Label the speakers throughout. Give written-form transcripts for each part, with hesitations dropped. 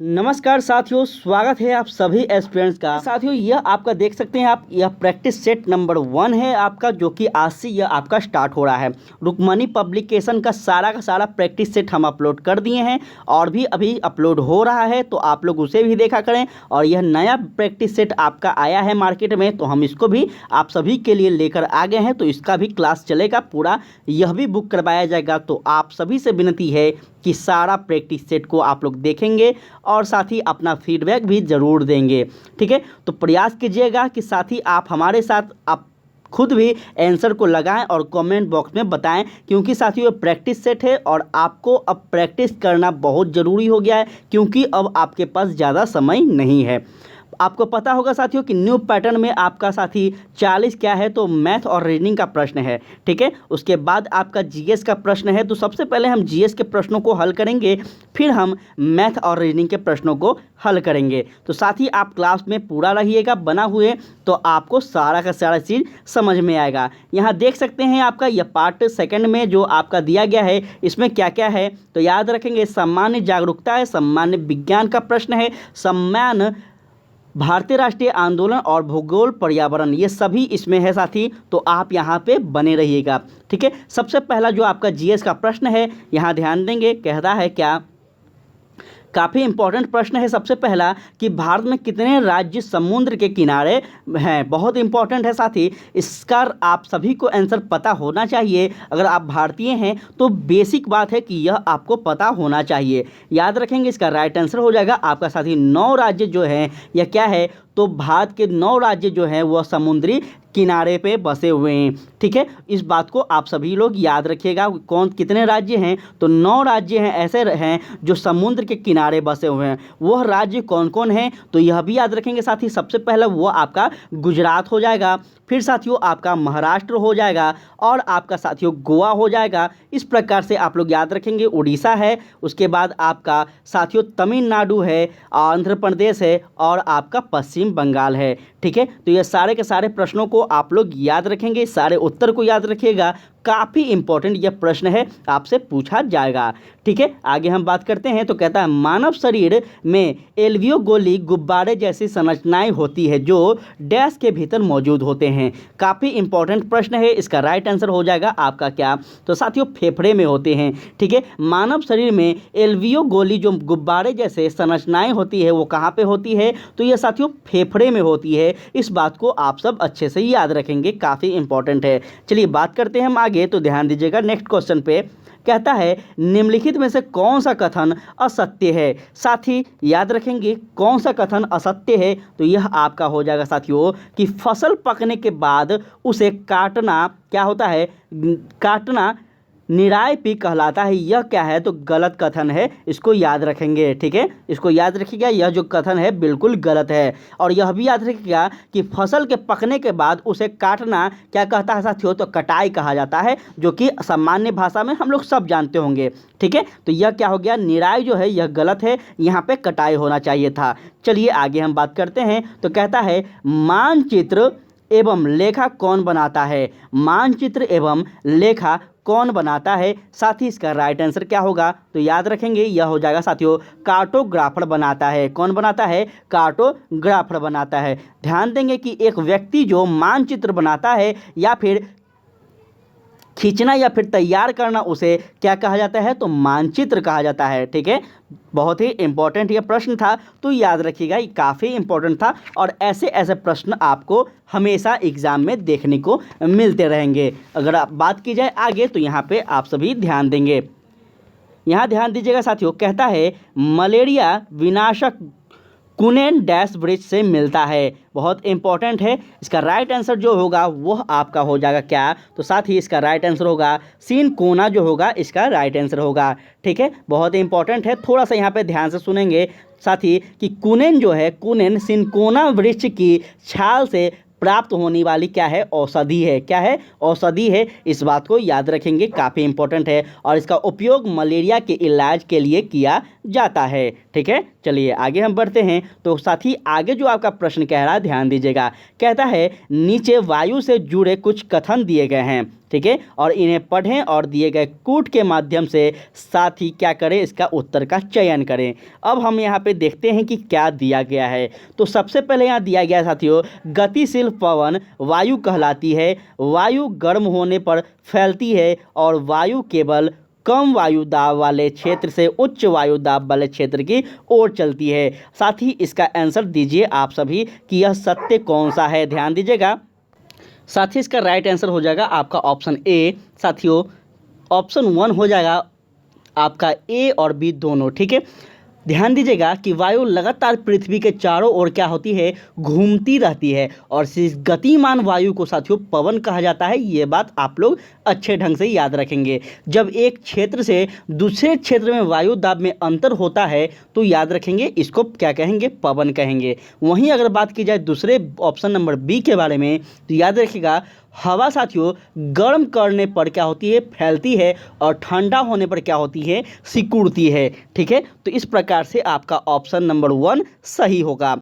Speaker 1: नमस्कार साथियों, स्वागत है आप सभी एस्पिरेंट्स का। साथियों, यह आपका देख सकते हैं आप, यह प्रैक्टिस सेट नंबर 1 है आपका, जो कि आज से यह आपका स्टार्ट हो रहा है। रुक्मणी पब्लिकेशन का सारा प्रैक्टिस सेट हम अपलोड कर दिए हैं और भी अभी अपलोड हो रहा है, तो आप लोग उसे भी देखा करें। और यह नया प्रैक्टिस सेट आपका आया है मार्केट में, तो हम इसको भी आप सभी के लिए लेकर आ गए हैं। तो इसका भी क्लास चलेगा पूरा, यह भी बुक करवाया जाएगा। तो आप सभी से विनती है कि सारा प्रैक्टिस सेट को आप लोग देखेंगे और साथ ही अपना फीडबैक भी ज़रूर देंगे, ठीक है। तो प्रयास कीजिएगा कि साथ ही आप हमारे साथ आप खुद भी आंसर को लगाएं और कमेंट बॉक्स में बताएं, क्योंकि साथियों ये प्रैक्टिस सेट है और आपको अब प्रैक्टिस करना बहुत ज़रूरी हो गया है, क्योंकि अब आपके पास ज़्यादा समय नहीं है। आपको पता होगा साथियों कि न्यू पैटर्न में आपका साथी 40 क्या है, तो मैथ और रीजनिंग का प्रश्न है, ठीक है। उसके बाद आपका जीएस का प्रश्न है। तो सबसे पहले हम जीएस के प्रश्नों को हल करेंगे, फिर हम मैथ और रीजनिंग के प्रश्नों को हल करेंगे। तो साथ ही आप क्लास में पूरा रहिएगा बना हुए, तो आपको सारा का सारा चीज़ समझ में आएगा। यहाँ देख सकते हैं आपका यह पार्ट सेकंड में जो आपका दिया गया है, इसमें क्या क्या है तो याद रखेंगे। सामान्य जागरूकता है, सामान्य विज्ञान का प्रश्न है, सम्मान, भारतीय राष्ट्रीय आंदोलन और भूगोल पर्यावरण, ये सभी इसमें है साथी। तो आप यहाँ पे बने रहिएगा, ठीक है। सबसे पहला जो आपका जीएस का प्रश्न है, यहाँ ध्यान देंगे, कहता है क्या, काफ़ी इंपॉर्टेंट प्रश्न है। सबसे पहला कि भारत में कितने राज्य समुद्र के किनारे हैं, बहुत इंपॉर्टेंट है साथी। इसका आप सभी को आंसर पता होना चाहिए। अगर आप भारतीय हैं तो बेसिक बात है कि यह आपको पता होना चाहिए। याद रखेंगे, इसका राइट आंसर हो जाएगा आपका साथी 9 राज्य जो हैं, यह क्या है, तो भारत के 9 राज्य जो हैं वह समुद्री किनारे पे बसे हुए हैं, ठीक है। इस बात को आप सभी लोग याद रखिएगा। कौन कितने राज्य हैं, तो 9 राज्य हैं ऐसे हैं जो समुद्र के किनारे बसे हुए हैं। वह राज्य कौन कौन हैं, तो यह भी याद रखेंगे साथी। सबसे पहला वो आपका गुजरात हो जाएगा, फिर साथियों आपका महाराष्ट्र हो जाएगा और आपका साथियों गोवा हो जाएगा। इस प्रकार से आप लोग याद रखेंगे। उड़ीसा है, उसके बाद आपका साथियों तमिलनाडु है, आंध्र प्रदेश है और आपका पश्चिम बंगाल है, ठीक है। तो ये सारे के सारे प्रश्नों को आप लोग याद रखेंगे, सारे उत्तर को याद रखिएगा। काफ़ी इंपॉर्टेंट यह प्रश्न है, आपसे पूछा जाएगा, ठीक है। आगे हम बात करते हैं। तो कहता है मानव शरीर में एल्वियोगोली गुब्बारे जैसी संरचनाएं होती है जो डैश के भीतर मौजूद होते हैं। काफ़ी इंपॉर्टेंट प्रश्न है। इसका राइट आंसर हो जाएगा आपका क्या, तो साथियों फेफड़े में होते हैं, ठीक है। मानव शरीर में एल्वियोगोली जो गुब्बारे जैसे संरचनाएं होती है वो कहाँ पे होती है, तो ये साथियों फेफड़े में होती है। इस बात को आप सब अच्छे से याद रखेंगे, काफ़ी इंपॉर्टेंट है। चलिए बात करते हैं हम आगे, तो ध्यान दीजिएगा नेक्स्ट क्वेश्चन पे। कहता है निम्नलिखित में से कौन सा कथन असत्य है। साथी याद रखेंगे कौन सा कथन असत्य है, तो यह आपका हो जाएगा साथियों कि फसल पकने के बाद उसे काटना क्या होता है, काटना निराई भी कहलाता है। यह क्या है, तो गलत कथन है। इसको याद रखेंगे, ठीक है। इसको याद रखिएगा, यह जो कथन है बिल्कुल गलत है। और यह भी याद रखिएगा कि फसल के पकने के बाद उसे काटना क्या कहता है साथियों, तो कटाई कहा जाता है, जो कि सामान्य भाषा में हम लोग सब जानते होंगे, ठीक है। तो यह क्या हो गया, निराई जो है यह गलत है, यहाँ पे कटाई होना चाहिए था। चलिए आगे हम बात करते हैं। तो कहता है मानचित्र एवं लेखा कौन बनाता है। मानचित्र एवं लेखा कौन बनाता है, साथ ही इसका राइट आंसर क्या होगा, तो याद रखेंगे यह हो जाएगा साथियों कार्टोग्राफर बनाता है। कौन बनाता है, कार्टोग्राफर बनाता है। ध्यान देंगे कि एक व्यक्ति जो मानचित्र बनाता है या फिर खींचना या फिर तैयार करना, उसे क्या कहा जाता है, तो मानचित्र कहा जाता है, ठीक है। बहुत ही इंपॉर्टेंट ये प्रश्न था, तो याद रखिएगा, ये काफ़ी इंपॉर्टेंट था। और ऐसे ऐसे प्रश्न आपको हमेशा एग्जाम में देखने को मिलते रहेंगे। अगर आप बात की जाए आगे, तो यहाँ पे आप सभी ध्यान देंगे। यहाँ ध्यान दीजिएगा साथियों, कहता है मलेरिया विनाशक कुनेन डैश ब्रिज से मिलता है। बहुत इंपॉर्टेंट है। इसका राइट आंसर जो होगा वह आपका हो जाएगा क्या, तो साथ ही इसका राइट आंसर होगा सिनकोना जो होगा, इसका राइट आंसर होगा, ठीक है। बहुत इंपॉर्टेंट है, थोड़ा सा यहाँ पे ध्यान से सुनेंगे साथ ही कि कुनेन जो है, कुनेन सिनकोना वृक्ष की छाल से प्राप्त होने वाली क्या है, औषधि है। क्या है, औषधि है। इस बात को याद रखेंगे, काफ़ी इंपॉर्टेंट है। और इसका उपयोग मलेरिया के इलाज के लिए किया जाता है, ठीक है। चलिए आगे हम बढ़ते हैं। तो साथ ही आगे जो आपका प्रश्न कह रहा है ध्यान दीजिएगा। कहता है नीचे वायु से जुड़े कुछ कथन दिए गए हैं, ठीक है, और इन्हें पढ़ें और दिए गए कूट के माध्यम से साथ ही क्या करें, इसका उत्तर का चयन करें। अब हम यहाँ पे देखते हैं कि क्या दिया गया है। तो सबसे पहले यहाँ दिया गया साथियों, गतिशील पवन वायु कहलाती है, वायु गर्म होने पर फैलती है और वायु केवल कम वायु दाब वाले क्षेत्र से उच्च वायु दाब वाले क्षेत्र की ओर चलती है। साथ ही इसका आंसर दीजिए आप सभी कि यह सत्य कौन सा है, ध्यान दीजिएगा। साथ ही इसका राइट आंसर हो जाएगा आपका ऑप्शन ए। साथियों ऑप्शन 1 हो जाएगा आपका ए और बी दोनों, ठीक है। ध्यान दीजिएगा कि वायु लगातार पृथ्वी के चारों ओर क्या होती है, घूमती रहती है, और इस गतिमान वायु को साथियों पवन कहा जाता है। ये बात आप लोग अच्छे ढंग से याद रखेंगे। जब एक क्षेत्र से दूसरे क्षेत्र में वायु दाब में अंतर होता है तो याद रखेंगे इसको क्या कहेंगे, पवन कहेंगे। वहीं अगर बात की जाए दूसरे ऑप्शन नंबर बी के बारे में तो याद रखिएगा, हवा साथियों गर्म करने पर क्या होती है, फैलती है, और ठंडा होने पर क्या होती है, सिकुड़ती है, ठीक है। तो इस प्रकार से आपका ऑप्शन नंबर 1 सही होगा।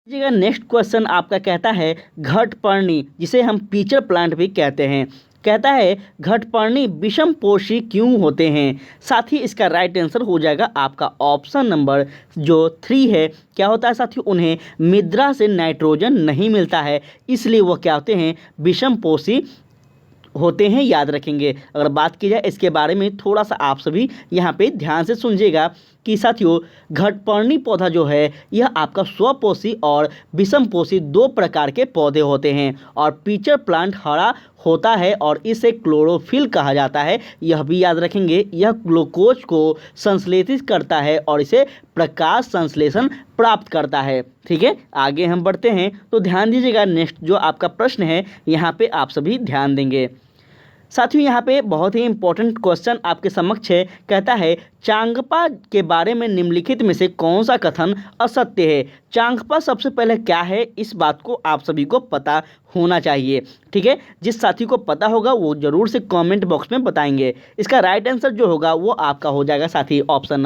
Speaker 1: नेक्स्ट क्वेश्चन आपका कहता है घटपर्णी, जिसे हम पीचर प्लांट भी कहते हैं, कहता है घटपर्णी विषमपोषी क्यों होते हैं। साथ ही इसका राइट आंसर हो जाएगा आपका ऑप्शन नंबर जो 3 है। क्या होता है साथियों, उन्हें मृदा से नाइट्रोजन नहीं मिलता है, इसलिए वो क्या होते हैं, विषमपोषी होते हैं, याद रखेंगे। अगर बात की जाए इसके बारे में थोड़ा सा आप सभी यहाँ पे ध्यान से सुनिएगा कि साथियों घटपर्णी पौधा जो है यह आपका स्वपोषी और विषमपोषी 2 प्रकार के पौधे होते हैं, और पीचर प्लांट हरा होता है और इसे क्लोरोफिल कहा जाता है, यह भी याद रखेंगे। यह ग्लूकोज को संश्लेषित करता है और इसे प्रकाश संश्लेषण प्राप्त करता है, ठीक है। आगे हम बढ़ते हैं तो ध्यान दीजिएगा, नेक्स्ट जो आपका प्रश्न है यहाँ पे आप सभी ध्यान देंगे। साथियों यहाँ पे बहुत ही इंपॉर्टेंट क्वेश्चन आपके समक्ष है। कहता है चांगपा के बारे में निम्नलिखित में से कौन सा कथन असत्य है। चांगपा सबसे पहले क्या है, इस बात को आप सभी को पता होना चाहिए, ठीक है। जिस साथी को पता होगा वो जरूर से कमेंट बॉक्स में बताएंगे। इसका राइट आंसर जो होगा वो आपका हो जाएगा साथी ऑप्शन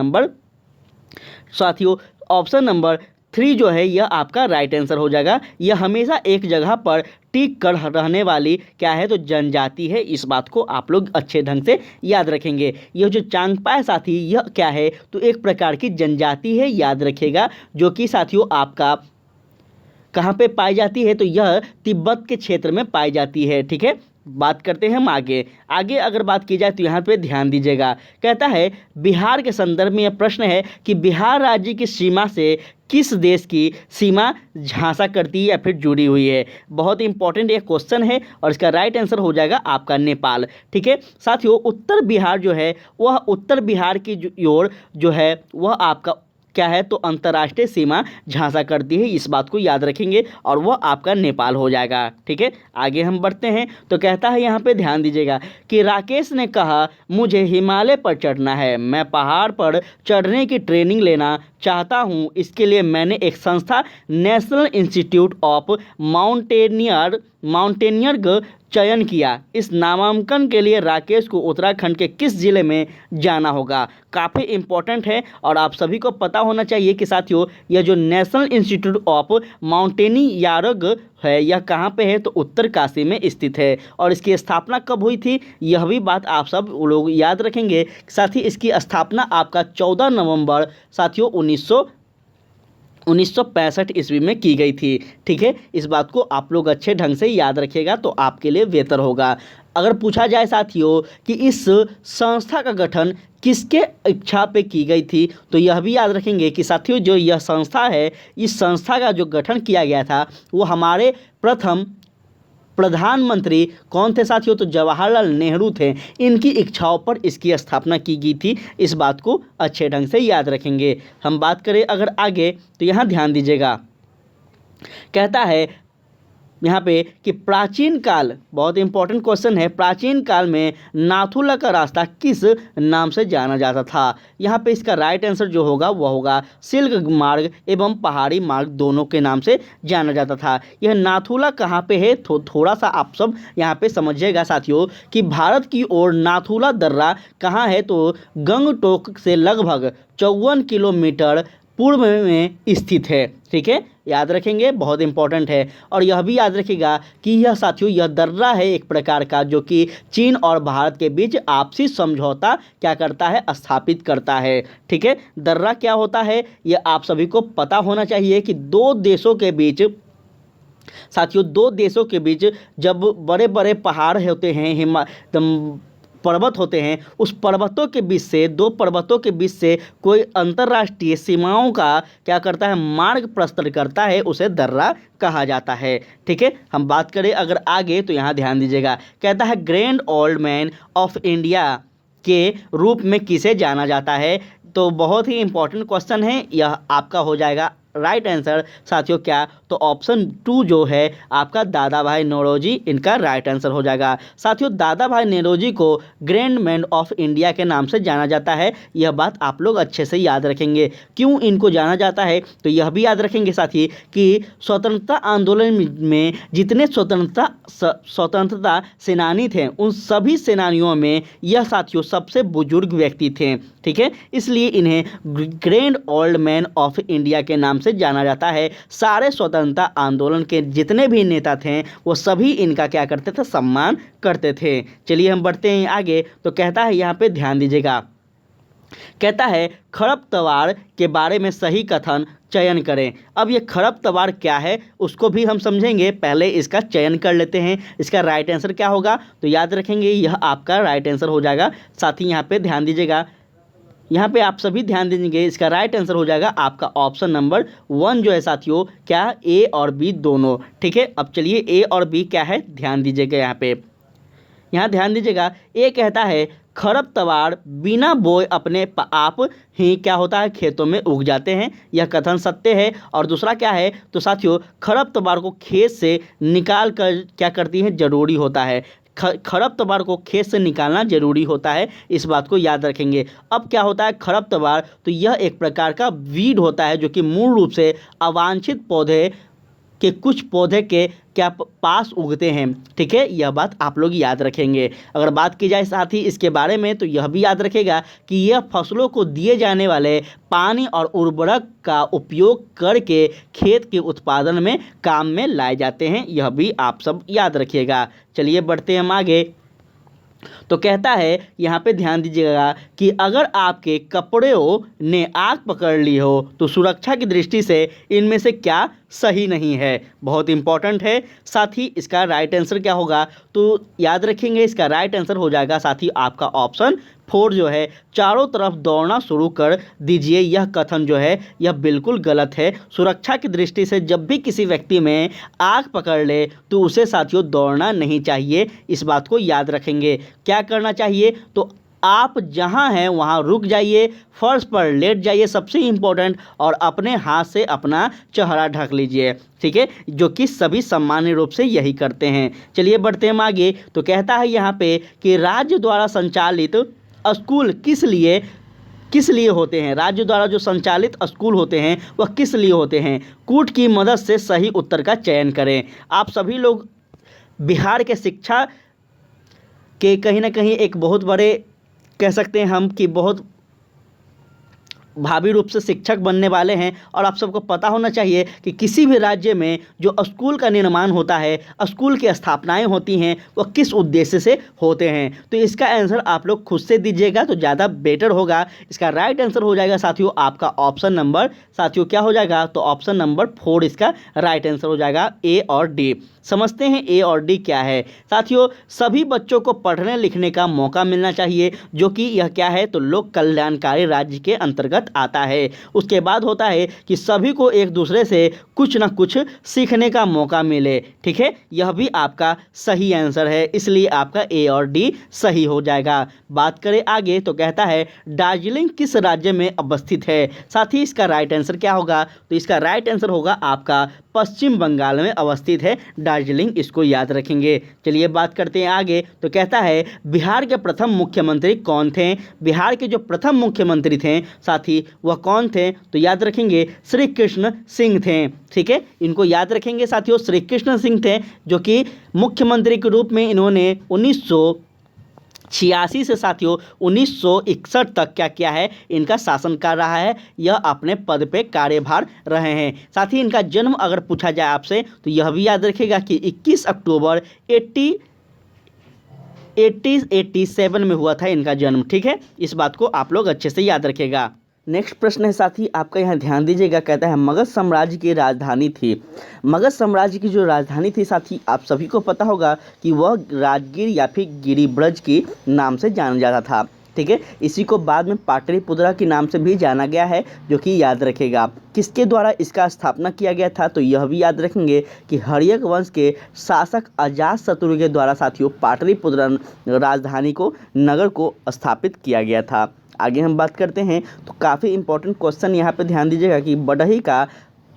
Speaker 1: नंबर 3 जो है यह आपका राइट आंसर हो जाएगा। यह हमेशा एक जगह पर टिक कर रहने वाली क्या है, तो जनजाति है। इस बात को आप लोग अच्छे ढंग से याद रखेंगे। यह जो चांगपा है साथी यह क्या है, तो एक प्रकार की जनजाति है, याद रखिएगा, जो कि साथियों आपका कहाँ पे पाई जाती है, तो यह तिब्बत के क्षेत्र में पाई जाती है, ठीक है। बात करते हैं हम आगे अगर बात की जाए तो यहाँ पे ध्यान दीजिएगा। कहता है बिहार के संदर्भ में यह प्रश्न है कि बिहार राज्य की सीमा से किस देश की सीमा झांसा करती है या फिर जुड़ी हुई है। बहुत इंपॉर्टेंट ये क्वेश्चन है और इसका राइट आंसर हो जाएगा आपका नेपाल, ठीक है। साथियों उत्तर बिहार जो है वह उत्तर बिहार की ओर जो है वह आपका क्या है, तो अंतर्राष्ट्रीय सीमा झांसा करती है, इस बात को याद रखेंगे, और वह आपका नेपाल हो जाएगा, ठीक है। आगे हम बढ़ते हैं तो कहता है यहाँ पे ध्यान दीजिएगा कि राकेश ने कहा मुझे हिमालय पर चढ़ना है, मैं पहाड़ पर चढ़ने की ट्रेनिंग लेना चाहता हूँ। इसके लिए मैंने एक संस्था नेशनल इंस्टीट्यूट ऑफ माउंटेनियरिंग चयन किया। इस नामांकन के लिए राकेश को उत्तराखंड के किस जिले में जाना होगा। काफ़ी इंपॉर्टेंट है और आप सभी को पता होना चाहिए कि साथियों यह जो नेशनल इंस्टीट्यूट ऑफ माउंटेनियरिंग है यह कहाँ पे है, तो उत्तरकाशी में स्थित है। और इसकी स्थापना कब हुई थी यह भी बात आप सब लोग याद रखेंगे। साथ ही इसकी स्थापना आपका 14 नवंबर साथियों 1965 ईस्वी में की गई थी, ठीक है। इस बात को आप लोग अच्छे ढंग से याद रखिएगा तो आपके लिए बेहतर होगा। अगर पूछा जाए साथियों कि इस संस्था का गठन किसके इच्छा पे की गई थी, तो यह भी याद रखेंगे कि साथियों जो यह संस्था है, इस संस्था का जो गठन किया गया था वो हमारे प्रथम प्रधानमंत्री कौन थे साथियों, तो जवाहरलाल नेहरू थे। इनकी इच्छाओं पर इसकी स्थापना की गई थी, इस बात को अच्छे ढंग से याद रखेंगे। हम बात करें अगर आगे तो यहाँ ध्यान दीजिएगा। कहता है यहाँ पे कि प्राचीन काल, बहुत इंपॉर्टेंट क्वेश्चन है, प्राचीन काल में नाथुला का रास्ता किस नाम से जाना जाता था। यहाँ पे इसका राइट आंसर जो होगा वह होगा सिल्क मार्ग एवं पहाड़ी मार्ग दोनों के नाम से जाना जाता था। यह नाथुला कहाँ पे है, थोड़ा सा आप सब यहाँ पे समझिएगा साथियों कि भारत की ओर नाथुला दर्रा कहाँ है, तो गंगटोक से लगभग 54 किलोमीटर पूर्व में स्थित है। ठीक है, याद रखेंगे, बहुत इंपॉर्टेंट है। और यह भी याद रखिएगा कि यह साथियों यह दर्रा है एक प्रकार का जो कि चीन और भारत के बीच आपसी समझौता क्या करता है, स्थापित करता है। ठीक है, दर्रा क्या होता है यह आप सभी को पता होना चाहिए कि दो देशों के बीच साथियों, दो देशों के बीच जब बड़े बड़े पहाड़ होते हैं, पर्वत होते हैं, उस पर्वतों के बीच से, दो पर्वतों के बीच से कोई अंतर्राष्ट्रीय सीमाओं का क्या करता है, मार्ग प्रशस्त करता है, उसे दर्रा कहा जाता है। ठीक है, हम बात करें अगर आगे तो यहाँ ध्यान दीजिएगा, कहता है grand old man of India के रूप में किसे जाना जाता है। तो बहुत ही इंपॉर्टेंट क्वेश्चन है, यह आपका हो जाएगा राइट आंसर साथियों क्या, तो ऑप्शन 2 जो है आपका दादा भाई नौरोजी इनका राइट आंसर हो जाएगा। साथियों दादा भाई नौरोजी को ग्रैंड मैन ऑफ इंडिया के नाम से जाना जाता है, यह बात आप लोग अच्छे से याद रखेंगे। क्यों इनको जाना जाता है तो यह भी याद रखेंगे साथी कि स्वतंत्रता आंदोलन में जितने स्वतंत्रता सेनानी थे उन सभी सेनानियों में यह साथियों सबसे बुजुर्ग व्यक्ति थे। ठीक है, इसलिए इन्हें grand old man of India के नाम से जाना जाता है। सारे स्वतंत्रता आंदोलन के जितने भी नेता थे वो सभी इनका क्या करते थे, सम्मान करते थे। चलिए हम बढ़ते हैं आगे, तो कहता है यहाँ पे ध्यान दीजिएगा, कहता है खरपतवार के बारे में सही कथन चयन करें। अब ये खरपतवार क्या है उसको भी हम समझेंगे, पहले इसका चयन कर लेते हैं। इसका राइट आंसर क्या होगा तो याद रखेंगे यह आपका राइट आंसर हो जाएगा। साथ ही यहाँ पे ध्यान दीजिएगा, यहाँ पे आप सभी ध्यान देंगे, इसका राइट आंसर हो जाएगा आपका ऑप्शन नंबर 1 जो है साथियों क्या, ए और बी दोनों। ठीक है, अब चलिए ए और बी क्या है ध्यान दीजिएगा, यहाँ ध्यान दीजिएगा। ए कहता है खरपतवार बिना बोए अपने आप ही क्या होता है, खेतों में उग जाते हैं, यह कथन सत्य है। और दूसरा क्या है तो साथियों खरपतवार को खेत से निकाल कर क्या करती है, जरूरी होता है, खरपतवार को खेत से निकालना जरूरी होता है, इस बात को याद रखेंगे। अब क्या होता है खरपतवार, तो यह एक प्रकार का वीड होता है जो कि मूल रूप से अवांछित पौधे के कुछ पौधे के क्या पास उगते हैं। ठीक है, यह बात आप लोग याद रखेंगे। अगर बात की जाए साथ ही इसके बारे में तो यह भी याद रखेगा कि यह फसलों को दिए जाने वाले पानी और उर्वरक का उपयोग करके खेत के उत्पादन में काम में लाए जाते हैं, यह भी आप सब याद रखिएगा। चलिए बढ़ते हैं हम आगे, तो कहता है यहाँ पे ध्यान दीजिएगा कि अगर आपके कपड़ों ने आग पकड़ ली हो तो सुरक्षा की दृष्टि से इनमें से क्या सही नहीं है, बहुत इंपॉर्टेंट है। साथ ही इसका राइट आंसर क्या होगा तो याद रखेंगे, इसका राइट आंसर हो जाएगा साथ ही आपका ऑप्शन 4 जो है, चारों तरफ दौड़ना शुरू कर दीजिए। यह कथन जो है यह बिल्कुल गलत है। सुरक्षा की दृष्टि से जब भी किसी व्यक्ति में आग पकड़ ले तो उसे साथियों दौड़ना नहीं चाहिए, इस बात को याद रखेंगे। क्या करना चाहिए तो आप जहां हैं वहां रुक जाइए, फर्श पर लेट जाइए सबसे इम्पोर्टेंट, और अपने हाथ से अपना चेहरा ढक लीजिए। ठीक है, जो कि सभी सामान्य रूप से यही करते हैं। चलिए बढ़ते हैं आगे, तो कहता है यहाँ पे कि राज्य द्वारा संचालित स्कूल किस लिए होते हैं, राज्य द्वारा जो संचालित स्कूल होते हैं वह किस लिए होते हैं। कूट की मदद से सही उत्तर का चयन करें। आप सभी लोग बिहार के शिक्षा के कहीं ना कहीं एक बहुत बड़े कह सकते हैं हम कि बहुत भावी रूप से शिक्षक बनने वाले हैं, और आप सबको पता होना चाहिए कि किसी भी राज्य में जो स्कूल का निर्माण होता है, स्कूल की स्थापनाएं होती हैं, वह किस उद्देश्य से होते हैं। तो इसका आंसर आप लोग खुद से दीजिएगा तो ज़्यादा बेटर होगा। इसका राइट आंसर हो जाएगा साथियों आपका ऑप्शन नंबर साथियों क्या हो जाएगा तो ऑप्शन नंबर 4 इसका राइट आंसर हो जाएगा, ए और डी। समझते हैं ए और डी क्या है साथियों। सभी बच्चों को पढ़ने लिखने का मौका मिलना चाहिए, जो कि यह क्या है तो लोक कल्याणकारी राज्य के अंतर्गत आता है। उसके बाद होता है कि सभी को एक दूसरे से कुछ ना कुछ सीखने का मौका मिले। ठीक है, यह भी आपका सही आंसर है, इसलिए आपका ए और डी सही हो जाएगा। बात करें आगे तो कहता है दार्जिलिंग किस राज्य में अवस्थित है। साथ ही इसका राइट आंसर क्या होगा तो इसका राइट आंसर होगा आपका पश्चिम बंगाल में अवस्थित है दार्जिलिंग, इसको याद रखेंगे। चलिए बात करते हैं आगे, तो कहता है बिहार के प्रथम मुख्यमंत्री कौन थे। बिहार के जो प्रथम मुख्यमंत्री थे साथी वह कौन थे तो याद रखेंगे श्री कृष्ण सिंह थे। ठीक है, इनको याद रखेंगे साथियों, श्री कृष्ण सिंह थे जो कि मुख्यमंत्री के रूप में इन्होंने 86 से साथियों 1961 तक क्या किया है, इनका शासनकाल रहा है। यह अपने पद पे कार्यभार रहे हैं। साथ ही इनका जन्म अगर पूछा जाए आपसे तो यह भी याद रखिएगा कि 21 अक्टूबर 1887 में हुआ था इनका जन्म। ठीक है, इस बात को आप लोग अच्छे से याद रखिएगा। नेक्स्ट प्रश्न है साथी आपका, यहाँ ध्यान दीजिएगा। कहता है मगध साम्राज्य की राजधानी थी। मगध साम्राज्य की जो राजधानी थी साथी, आप सभी को पता होगा कि वह राजगीर या फिर गिरिब्रज के नाम से जाना जाता था। ठीक है, इसी को बाद में पाटलिपुत्रा के नाम से भी जाना गया है, जो कि याद रखेगा। किसके द्वारा इसका स्थापना किया गया था, तो यह भी याद रखेंगे कि हर्यक वंश के शासक अजातशत्रु के द्वारा साथियों पाटलिपुत्र राजधानी को, नगर को स्थापित किया गया था। आगे हम बात करते हैं तो काफ़ी इंपॉर्टेंट क्वेश्चन यहाँ पे ध्यान दीजिएगा कि बढ़ई का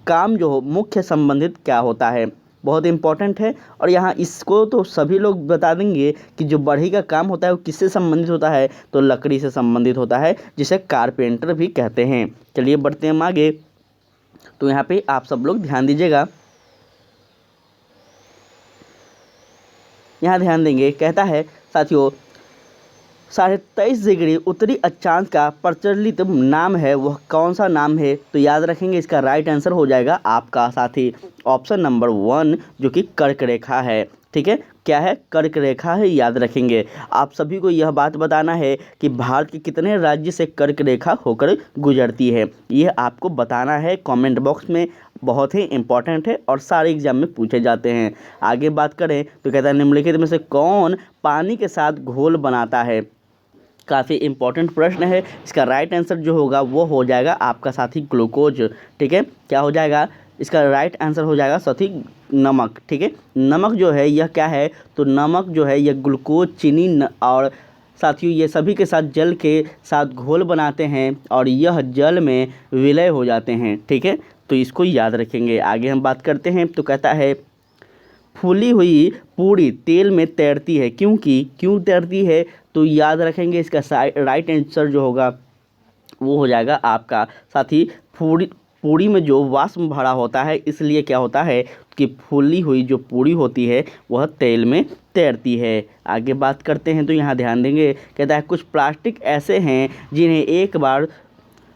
Speaker 1: काम जो हो मुख्य संबंधित क्या होता है, बहुत इंपॉर्टेंट है। और यहाँ इसको तो सभी लोग बता देंगे कि जो बढ़ई का काम होता है वो किससे संबंधित होता है, तो लकड़ी से संबंधित होता है, जिसे कारपेंटर भी कहते हैं। चलिए बढ़ते हैं हम आगे। तो यहाँ पे आप सब लोग ध्यान दीजिएगा, यहाँ ध्यान देंगे। कहता है साथियों 23.5 डिग्री उत्तरी अक्षांश का प्रचलित नाम है, वह कौन सा नाम है, तो याद रखेंगे इसका राइट आंसर हो जाएगा आपका साथी ऑप्शन नंबर 1, जो कि कर्क रेखा है। ठीक है, क्या है, कर्क रेखा है, याद रखेंगे। आप सभी को यह बात बताना है कि भारत के कितने राज्य से कर्क रेखा होकर गुजरती है, यह आपको बताना है कमेंट बॉक्स में। बहुत ही इंपॉर्टेंट है और सारे एग्जाम में पूछे जाते हैं। आगे बात करें तो कहता है निम्नलिखित में से कौन पानी के साथ घोल बनाता है। काफ़ी इंपॉर्टेंट प्रश्न है। इसका राइट आंसर जो होगा वो हो जाएगा आपका साथी ग्लूकोज। ठीक है, क्या हो जाएगा, इसका राइट आंसर हो जाएगा साथी नमक। ठीक है, नमक जो है यह क्या है, तो नमक जो है यह ग्लूकोज, चीनी और साथियों ये सभी के साथ जल के साथ घोल बनाते हैं और यह जल में विलय हो जाते हैं। ठीक है, तो इसको याद रखेंगे। आगे हम बात करते हैं तो कहता है फूली हुई पूरी तेल में तैरती है, क्यों तैरती है, तो याद रखेंगे इसका राइट आंसर जो होगा वो हो जाएगा आपका साथी पूरी में जो वाष्प भरा होता है, इसलिए क्या होता है कि फूली हुई जो पूरी होती है वह तेल में तैरती है। आगे बात करते हैं तो यहाँ ध्यान देंगे। कहता है कुछ प्लास्टिक ऐसे हैं जिन्हें एक बार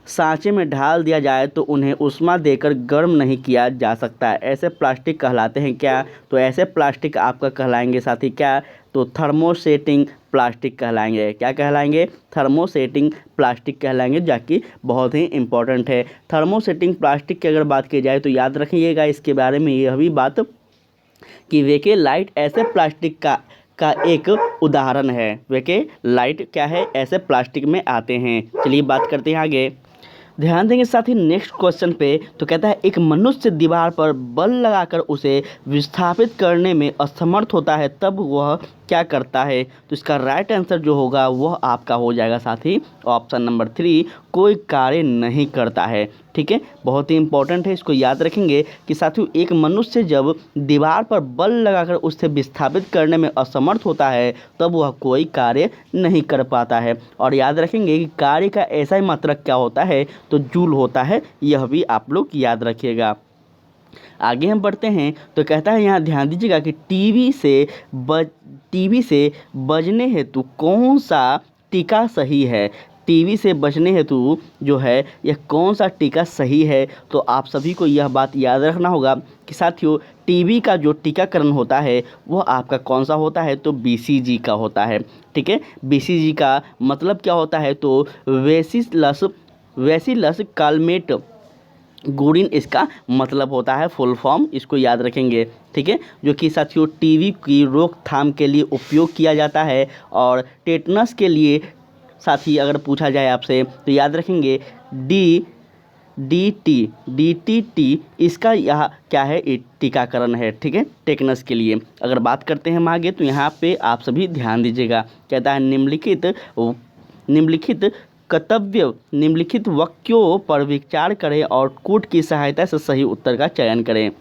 Speaker 1: सांचे में ढाल दिया जाए तो उन्हें ऊष्मा देकर गर्म नहीं किया जा सकता। ऐसे प्लास्टिक कहलाते हैं क्या, तो ऐसे प्लास्टिक आपका कहलाएंगे साथी क्या, तो थर्मोसेटिंग प्लास्टिक कहलाएंगे। क्या कहलाएंगे, थर्मोसेटिंग प्लास्टिक कहलाएंगे, जाकि बहुत ही इंपॉर्टेंट है। थर्मोसेटिंग प्लास्टिक की अगर बात की जाए तो याद रखिएगा इसके बारे में यह भी बात कि वेके लाइट ऐसे प्लास्टिक का एक उदाहरण है। वेके लाइट क्या है, ऐसे प्लास्टिक में आते हैं। चलिए बात करते हैं आगे। ध्यान देंगे साथ ही नेक्स्ट क्वेश्चन पे, तो कहता है एक मनुष्य दीवार पर बल लगाकर उसे विस्थापित करने में असमर्थ होता है, तब वह क्या करता है, तो इसका राइट आंसर जो होगा वह आपका हो जाएगा साथी ऑप्शन नंबर 3, कोई कार्य नहीं करता है। ठीक है, बहुत ही इंपॉर्टेंट है, इसको याद रखेंगे कि साथियों एक मनुष्य जब दीवार पर बल लगाकर उसे विस्थापित करने में असमर्थ होता है तब वह कोई कार्य नहीं कर पाता है। और याद रखेंगे कि कार्य का ऐसा ही मात्रक क्या होता है, तो जूल होता है, यह भी आप लोग याद रखिएगा। आगे हम बढ़ते हैं तो कहता है यहाँ ध्यान दीजिएगा कि टीवी से बचने हेतु कौन सा टीका सही है। टीवी से बचने हेतु जो है यह कौन सा टीका सही है, तो आप सभी को यह बात याद रखना होगा कि साथियों टीबी का जो टीकाकरण होता है वह आपका कौन सा होता है, तो बीसीजी का होता है। ठीक है, बीसीजी का मतलब क्या होता है, तो वेसिलस कालमेट गुरिन इसका मतलब होता है, फुल फॉर्म इसको याद रखेंगे। ठीक है, जो कि साथियों टीबी की रोकथाम के लिए उपयोग किया जाता है। और टेटनस के लिए साथी अगर पूछा जाए आपसे तो याद रखेंगे DTT इसका यह क्या है, टीकाकरण है। ठीक है, टेटनस के लिए। अगर बात करते हैं हम आगे तो यहाँ पे आप सभी ध्यान दीजिएगा। कहता है निम्नलिखित वाक्यों पर विचार करें और कूट की सहायता से सही उत्तर का चयन करें।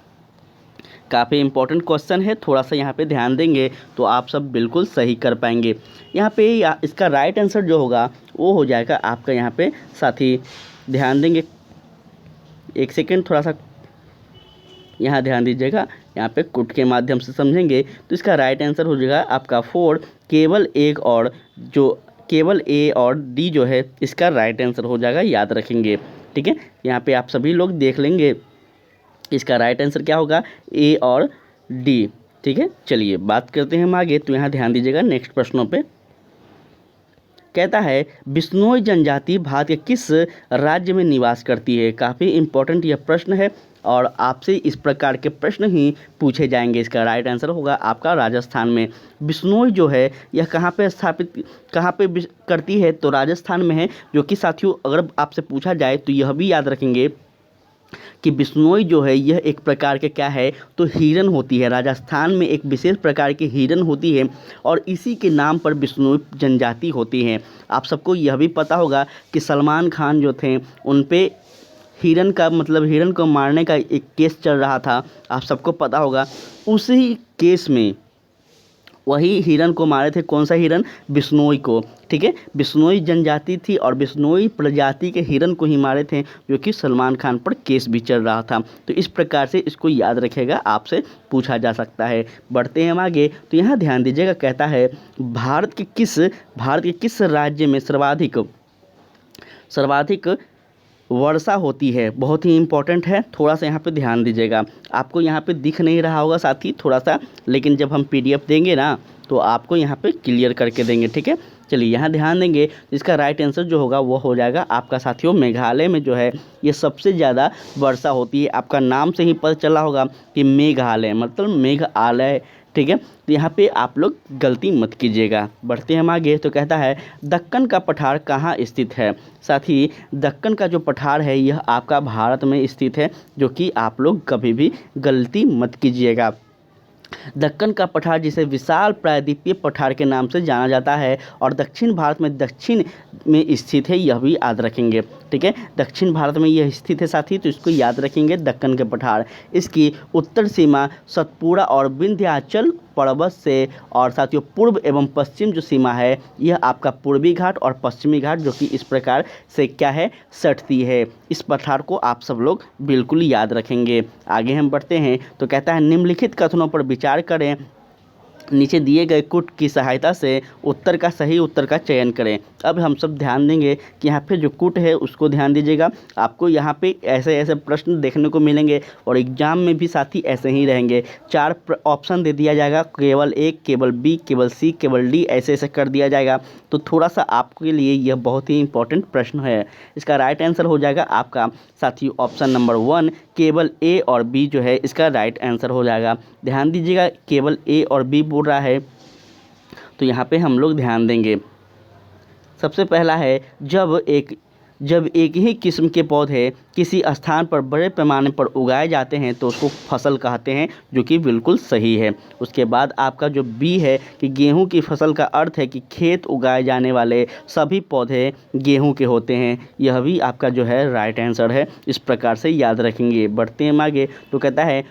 Speaker 1: काफ़ी इंपॉर्टेंट क्वेश्चन है, थोड़ा सा यहाँ पे ध्यान देंगे तो आप सब बिल्कुल सही कर पाएंगे। यहाँ पे इसका राइट आंसर जो होगा वो हो जाएगा आपका, यहाँ पे साथी ध्यान देंगे, एक सेकेंड थोड़ा सा यहाँ ध्यान दीजिएगा। यहाँ पे कुट के माध्यम से समझेंगे तो इसका राइट आंसर हो जाएगा आपका 4, केवल एक और जो केवल ए और डी जो है इसका राइट आंसर हो जाएगा, याद रखेंगे। ठीक है, यहाँ पे आप सभी लोग देख लेंगे इसका राइट आंसर क्या होगा, ए और डी। ठीक है, चलिए बात करते हैं हम आगे। तो यहाँ ध्यान दीजिएगा नेक्स्ट प्रश्नों पे। कहता है बिश्नोई जनजाति भारत के किस राज्य में निवास करती है। काफ़ी इंपॉर्टेंट यह प्रश्न है और आपसे इस प्रकार के प्रश्न ही पूछे जाएंगे। इसका राइट आंसर होगा आपका राजस्थान में। बिश्नोई जो है यह कहाँ पे स्थापित करती है, तो राजस्थान में है। जो कि साथियों अगर आपसे पूछा जाए तो यह भी याद रखेंगे कि बिश्नोई जो है यह एक प्रकार के क्या है, तो हिरन होती है। राजस्थान में एक विशेष प्रकार की हिरन होती है और इसी के नाम पर बिश्नोई जनजाति होती है। आप सबको यह भी पता होगा कि सलमान खान जो थे उन पे हिरन का मतलब हिरन को मारने का एक केस चल रहा था, आप सबको पता होगा। उसी केस में वही हिरन को मारे थे, कौन सा हिरन, बिश्नोई को। ठीक है, बिश्नोई जनजाति थी और बिश्नोई प्रजाति के हिरन को ही मारे थे, जो कि सलमान खान पर केस भी चल रहा था। तो इस प्रकार से इसको याद रखेगा, आपसे पूछा जा सकता है। बढ़ते हैं हम आगे। तो यहाँ ध्यान दीजिएगा, कहता है भारत के किस राज्य में सर्वाधिक वर्षा होती है। बहुत ही इंपॉर्टेंट है, थोड़ा सा यहाँ पे ध्यान दीजिएगा। आपको यहाँ पे दिख नहीं रहा होगा साथी थोड़ा सा, लेकिन जब हम PDF देंगे ना तो आपको यहाँ पे क्लियर करके देंगे। ठीक है, चलिए यहाँ ध्यान देंगे। इसका राइट आंसर जो होगा वो हो जाएगा आपका साथियों मेघालय में जो है ये सबसे ज़्यादा वर्षा होती है। आपका नाम से ही पता चला होगा कि मेघालय मतलब मेघालय। ठीक है, तो यहाँ पे आप लोग गलती मत कीजिएगा। बढ़ते हैं हम आगे। तो कहता है दक्कन का पठार कहाँ स्थित है। साथी दक्कन का जो पठार है यह आपका भारत में स्थित है, जो कि आप लोग कभी भी गलती मत कीजिएगा। दक्कन का पठार जिसे विशाल प्रायद्वीपीय पठार के नाम से जाना जाता है और दक्षिण भारत में दक्षिण में स्थित है, यह भी याद रखेंगे। ठीक है, दक्षिण भारत में यह स्थित है साथी, तो इसको याद रखेंगे दक्कन के पठार। इसकी उत्तर सीमा सतपुड़ा और विंध्याचल पर्वत से और साथियों पूर्व एवं पश्चिम जो सीमा है यह आपका पूर्वी घाट और पश्चिमी घाट जो कि इस प्रकार से क्या है, सटती है। इस पठार को आप सब लोग बिल्कुल याद रखेंगे। आगे हम बढ़ते हैं। तो कहता है निम्नलिखित कथनों पर विचार करें, नीचे दिए गए कुट की सहायता से सही उत्तर का चयन करें। अब हम सब ध्यान देंगे कि यहाँ पे जो कुट है उसको ध्यान दीजिएगा। आपको यहाँ पे ऐसे ऐसे प्रश्न देखने को मिलेंगे और एग्जाम में भी साथी ऐसे ही रहेंगे। 4 ऑप्शन दे दिया जाएगा, केवल A, केवल B, केवल C, केवल D, ऐसे ऐसे कर दिया जाएगा। तो थोड़ा सा आपके लिए यह बहुत ही इंपॉर्टेंट प्रश्न है। इसका राइट आंसर हो जाएगा आपका साथियों ऑप्शन नंबर 1, केवल A और B जो है इसका राइट आंसर हो जाएगा। ध्यान दीजिएगा, केवल A और B बोल रहा है, तो यहाँ पे हम लोग ध्यान देंगे। सबसे पहला है जब एक ही किस्म के पौधे किसी स्थान पर बड़े पैमाने पर उगाए जाते हैं तो उसको फसल कहते हैं, जो कि बिल्कुल सही है। उसके बाद आपका जो B है कि गेहूं की फसल का अर्थ है कि खेत उगाए जाने वाले सभी पौधे गेहूं के होते हैं, यह भी आपका जो है राइट आंसर है। इस प्रकार से याद रखेंगे। बढ़ते हैं आगे। तो कहता है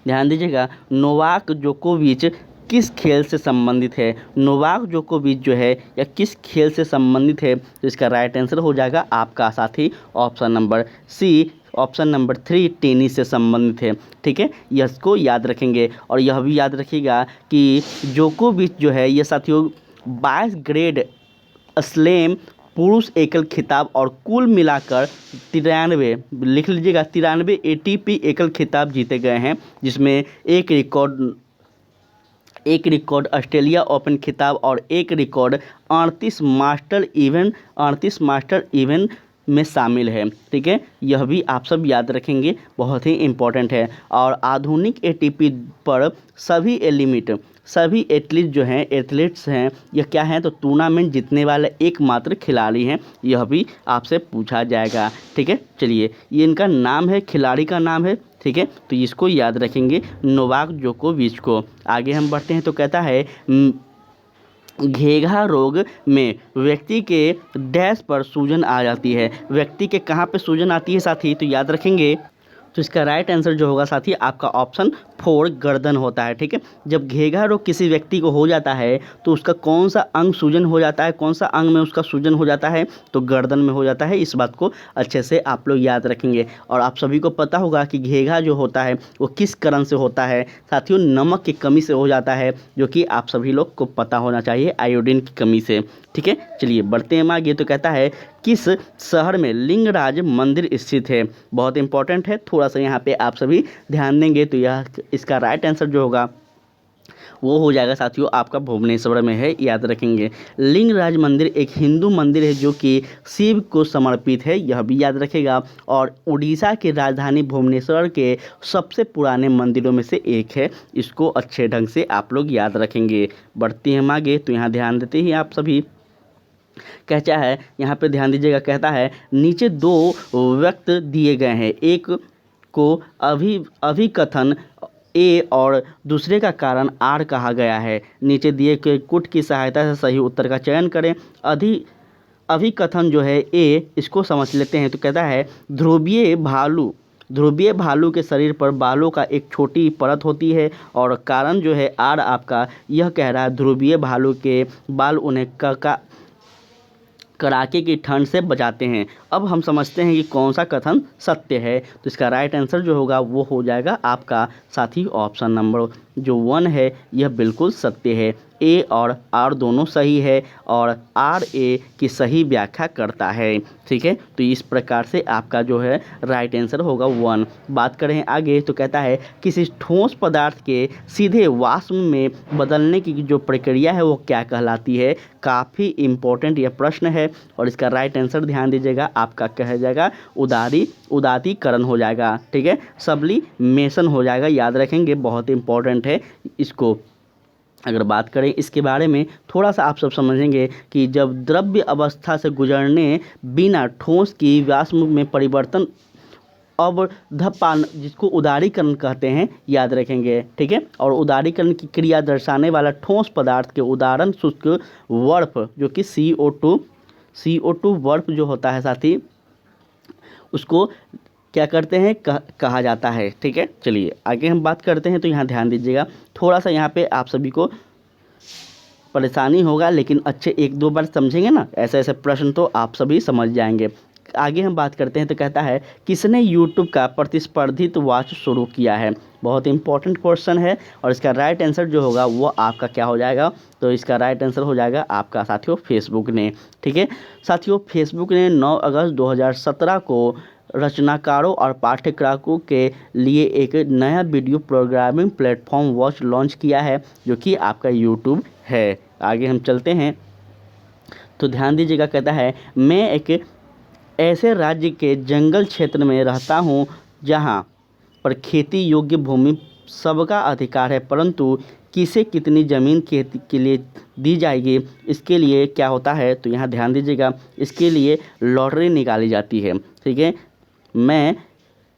Speaker 1: ध्यान दीजिएगा, नोवाक जोकोविच किस खेल से संबंधित है। नोवाक जोकोविच जो है या किस खेल से संबंधित है, तो इसका राइट आंसर हो जाएगा आपका साथी option number C, option number 3 tennis से संबंधित है। ठीक है, इसको याद रखेंगे। और यह भी याद रखिएगा कि जोकोविच जो है यह साथियों 22 ग्रेड स्लैम पुरुष एकल खिताब और कुल मिलाकर 93, लिख लीजिएगा 93 ATP एकल खिताब जीते गए हैं, जिसमें एक रिकॉर्ड ऑस्ट्रेलिया ओपन खिताब और एक रिकॉर्ड 38 मास्टर इवेंट में शामिल है। ठीक है, यह भी आप सब याद रखेंगे, बहुत ही इम्पोर्टेंट है। और आधुनिक ATP पर सभी एथलीट्स हैं, यह क्या हैं, तो टूर्नामेंट जीतने वाले एकमात्र खिलाड़ी हैं, यह भी आपसे पूछा जाएगा। ठीक है, चलिए ये इनका नाम है, खिलाड़ी का नाम है। ठीक है, तो इसको याद रखेंगे नोवाक जोकोविच को। आगे हम बढ़ते हैं। तो कहता है घेघा रोग में व्यक्ति के डैश पर सूजन आ जाती है। व्यक्ति के कहाँ पे सूजन आती है साथी, तो याद रखेंगे तो इसका राइट आंसर जो होगा साथी आपका ऑप्शन 4 गर्दन होता है। ठीक है, जब घेघा रोग किसी व्यक्ति को हो जाता है तो उसका कौन सा अंग सूजन हो जाता है, कौन सा अंग में उसका सूजन हो जाता है, तो गर्दन में हो जाता है। इस बात को अच्छे से आप लोग याद रखेंगे। और आप सभी को पता होगा कि घेघा जो होता है वो किस कारण से होता है साथियों, नमक की कमी से हो जाता है, जो कि आप सभी लोग को पता होना चाहिए, आयोडीन की कमी से। ठीक है, चलिए बढ़ते हैं आगे। तो कहता है किस शहर में लिंगराज मंदिर स्थित है। बहुत इंपॉर्टेंट है, थोड़ा सा यहाँ पे आप सभी ध्यान देंगे तो यह इसका राइट आंसर जो होगा वो हो जाएगा साथियों आपका भुवनेश्वर में है, याद रखेंगे। लिंगराज मंदिर एक हिंदू मंदिर है जो कि शिव को समर्पित है, यह भी याद रखेगा। और उड़ीसा की राजधानी भुवनेश्वर के सबसे पुराने मंदिरों में से एक है, इसको अच्छे ढंग से आप लोग याद रखेंगे। बढ़ते हैं हम आगे, तो यहाँ ध्यान देते ही आप सभी कहता है, यहाँ पे ध्यान दीजिएगा, कहता है नीचे दो व्यक्त दिए गए हैं, एक को अभिकथन ए और दूसरे का कारण आर कहा गया है। नीचे दिए गए कुट की सहायता से सही उत्तर का चयन करें। अभिकथन जो है ए, इसको समझ लेते हैं। तो कहता है ध्रुवीय भालू के शरीर पर बालों का एक छोटी परत होती है, और कारण जो है आर आपका यह कह रहा है ध्रुवीय भालू के बाल उन्हें कड़ाके की ठंड से बचाते हैं। अब हम समझते हैं कि कौन सा कथन सत्य है। तो इसका राइट आंसर जो होगा वो हो जाएगा आपका साथी ऑप्शन नंबर जो 1 है, यह बिल्कुल सत्य है। ए और आर दोनों सही है और आर ए की सही व्याख्या करता है। ठीक है, तो इस प्रकार से आपका जो है राइट आंसर होगा 1। बात करें आगे, तो कहता है किसी ठोस पदार्थ के सीधे वाष्प में बदलने की जो प्रक्रिया है वो क्या कहलाती है। काफ़ी इम्पोर्टेंट यह प्रश्न है और इसका राइट आंसर ध्यान दीजिएगा आपका कह जाएगा उदारीकरण हो जाएगा। ठीक है, सब्लिमेशन हो जाएगा, याद रखेंगे, बहुत इंपॉर्टेंट है। इसको अगर बात करें इसके बारे में थोड़ा सा आप सब समझेंगे कि जब द्रव्य अवस्था से गुजरने बिना ठोस की वाष्प में परिवर्तन अवधपान, जिसको उदारीकरण कहते हैं, याद रखेंगे। ठीक है, और उदारीकरण की क्रिया दर्शाने वाला ठोस पदार्थ के उदाहरण शुष्क बर्फ जो कि CO2 बर्फ जो होता है साथी, उसको क्या करते हैं कहा जाता है। ठीक है, चलिए आगे हम बात करते हैं। तो यहाँ ध्यान दीजिएगा, थोड़ा सा यहाँ पे आप सभी को परेशानी होगा, लेकिन अच्छे 1-2 बार समझेंगे ना, ऐसे ऐसे प्रश्न तो आप सभी समझ जाएंगे। आगे हम बात करते हैं। तो कहता है किसने यूट्यूब का प्रतिस्पर्धित वॉच शुरू किया है। बहुत इंपॉर्टेंट क्वेश्चन है और इसका राइट आंसर जो होगा वो आपका क्या हो जाएगा, तो इसका राइट आंसर हो जाएगा आपका साथियों फेसबुक ने। ठीक है साथियों, फेसबुक ने 9 अगस्त 2017 को रचनाकारों और पाठ्यक्रमों के लिए एक नया video programming platform watch launch किया है, जो कि आपका यूट्यूब है। आगे हम चलते हैं तो ध्यान दीजिएगा, कहता है मैं एक ऐसे राज्य के जंगल क्षेत्र में रहता हूँ जहाँ पर खेती योग्य भूमि सबका अधिकार है, परंतु किसे कितनी ज़मीन खेती के लिए दी जाएगी, इसके लिए क्या होता है। तो यहाँ ध्यान दीजिएगा, इसके लिए लॉटरी निकाली जाती है। ठीक है, मैं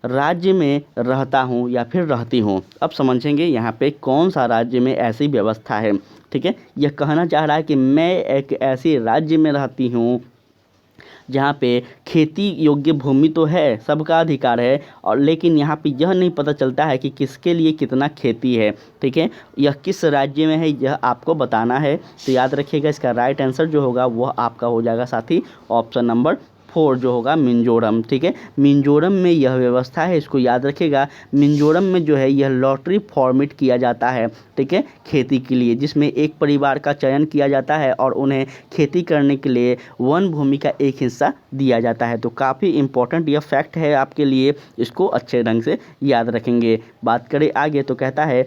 Speaker 1: राज्य में रहता हूँ या फिर रहती हूँ। अब समझेंगे यहाँ पे कौन सा राज्य में ऐसी व्यवस्था है। ठीक है, यह कहना चाह रहा है कि मैं एक ऐसे राज्य में रहती हूँ जहाँ पे खेती योग्य भूमि तो है, सबका अधिकार है, और लेकिन यहाँ पे यह नहीं पता चलता है कि किसके लिए कितना खेती है। ठीक है, यह किस राज्य में है यह आपको बताना है। तो याद रखिएगा, इसका राइट आंसर जो होगा वह आपका हो जाएगा साथी ऑप्शन नंबर 4 जो होगा मिजोरम। ठीक है, मिजोरम में यह व्यवस्था है, इसको याद रखिएगा। मिजोरम में जो है यह लॉटरी फॉर्मेट किया जाता है। ठीक है, खेती के लिए, जिसमें एक परिवार का चयन किया जाता है और उन्हें खेती करने के लिए वन भूमि का एक हिस्सा दिया जाता है। तो काफ़ी इंपॉर्टेंट यह फैक्ट है आपके लिए, इसको अच्छे ढंग से याद रखेंगे। बात करें आगे, तो कहता है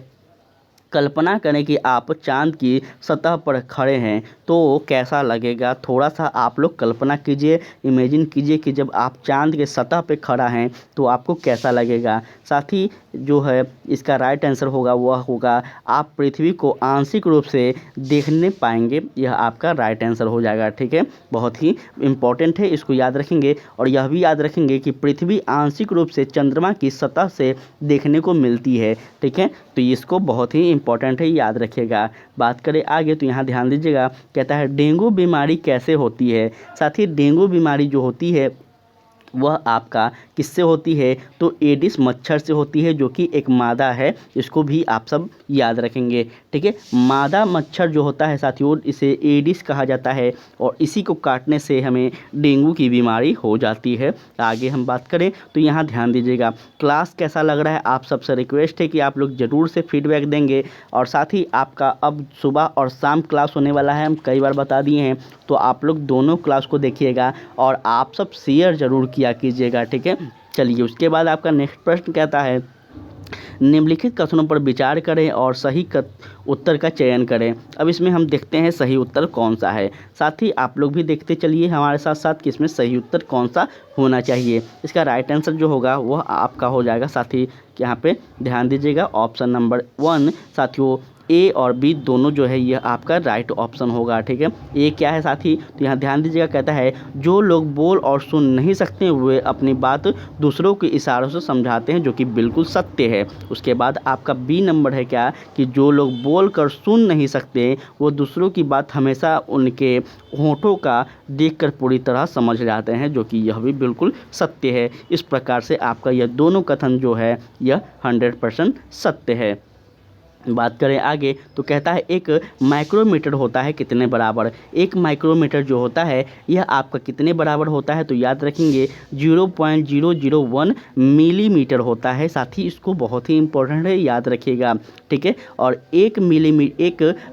Speaker 1: कल्पना करें कि आप चांद की सतह पर खड़े हैं तो कैसा लगेगा। थोड़ा सा आप लोग कल्पना कीजिए, इमेजिन कीजिए कि जब आप चांद के सतह पे खड़ा हैं तो आपको कैसा लगेगा। साथ ही जो है इसका राइट आंसर होगा वह होगा आप पृथ्वी को आंशिक रूप से देखने पाएंगे, यह आपका राइट आंसर हो जाएगा। ठीक है, बहुत ही इम्पॉर्टेंट है, इसको याद रखेंगे। और यह भी याद रखेंगे कि पृथ्वी आंशिक रूप से चंद्रमा की सतह से देखने को मिलती है। ठीक है, तो इसको बहुत ही इम्पॉर्टेंट है, याद रखिएगा। बात करें आगे, तो यहाँ ध्यान दीजिएगा, कहता है डेंगू बीमारी कैसे होती है। साथ ही डेंगू बीमारी जो होती है वह आपका किससे होती है, तो एडिस मच्छर से होती है, जो कि एक मादा है। इसको भी आप सब याद रखेंगे, ठीक है। मादा मच्छर जो होता है साथियों, इसे एडिस कहा जाता है और इसी को काटने से हमें डेंगू की बीमारी हो जाती है। आगे हम बात करें तो यहाँ ध्यान दीजिएगा, क्लास कैसा लग रहा है, आप सबसे रिक्वेस्ट है कि आप लोग ज़रूर से फीडबैक देंगे। और साथ ही आपका अब सुबह और शाम क्लास होने वाला है, हम कई बार बता दिए हैं, तो आप लोग दोनों क्लास को देखिएगा और आप सब शेयर ज़रूर किया कीजिएगा, ठीक है। चलिए उसके बाद आपका नेक्स्ट प्रश्न कहता है, निम्नलिखित कथनों पर विचार करें और सही उत्तर का चयन करें। अब इसमें हम देखते हैं सही उत्तर कौन सा है। साथ ही आप लोग भी देखते चलिए हमारे साथ साथ कि इसमें सही उत्तर कौन सा होना चाहिए। इसका राइट आंसर जो होगा वह आपका हो जाएगा साथी, यहाँ पे ध्यान दीजिएगा, ऑप्शन नंबर 1 साथियों, ए और बी दोनों जो है यह आपका राइट ऑप्शन होगा, ठीक है। ए क्या है साथी, तो यहाँ ध्यान दीजिएगा, कहता है जो लोग बोल और सुन नहीं सकते वे अपनी बात दूसरों के इशारों से समझाते हैं, जो कि बिल्कुल सत्य है। उसके बाद आपका बी नंबर है क्या, कि जो लोग बोल कर सुन नहीं सकते वो दूसरों की बात हमेशा उनके होठों का देखकर पूरी तरह समझ जाते हैं, जो कि यह भी बिल्कुल सत्य है। इस प्रकार से आपका यह दोनों कथन जो है यह 100% सत्य है। बात करें आगे तो कहता है एक माइक्रोमीटर होता है कितने बराबर। एक माइक्रोमीटर जो होता है यह आपका कितने बराबर होता है, तो याद रखेंगे 0.001 मिलीमीटर होता है। साथ ही इसको बहुत ही इंपॉर्टेंट है, याद रखिएगा, ठीक है। और एक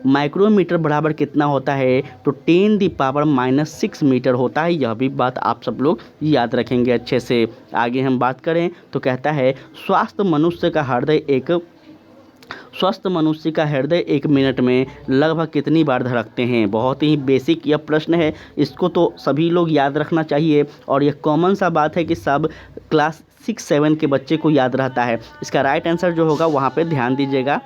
Speaker 1: माइक्रोमीटर बराबर कितना होता है, तो 10⁻⁻6 मीटर होता है। यह भी बात आप सब लोग याद रखेंगे अच्छे से। आगे हम बात करें तो कहता है स्वस्थ मनुष्य का हृदय 1 मिनट में लगभग कितनी बार धड़कते हैं। बहुत ही बेसिक यह प्रश्न है, इसको तो सभी लोग याद रखना चाहिए और यह कॉमन सा बात है कि सब क्लास 6-7 के बच्चे को याद रहता है। इसका राइट आंसर जो होगा वहाँ पे ध्यान दीजिएगा,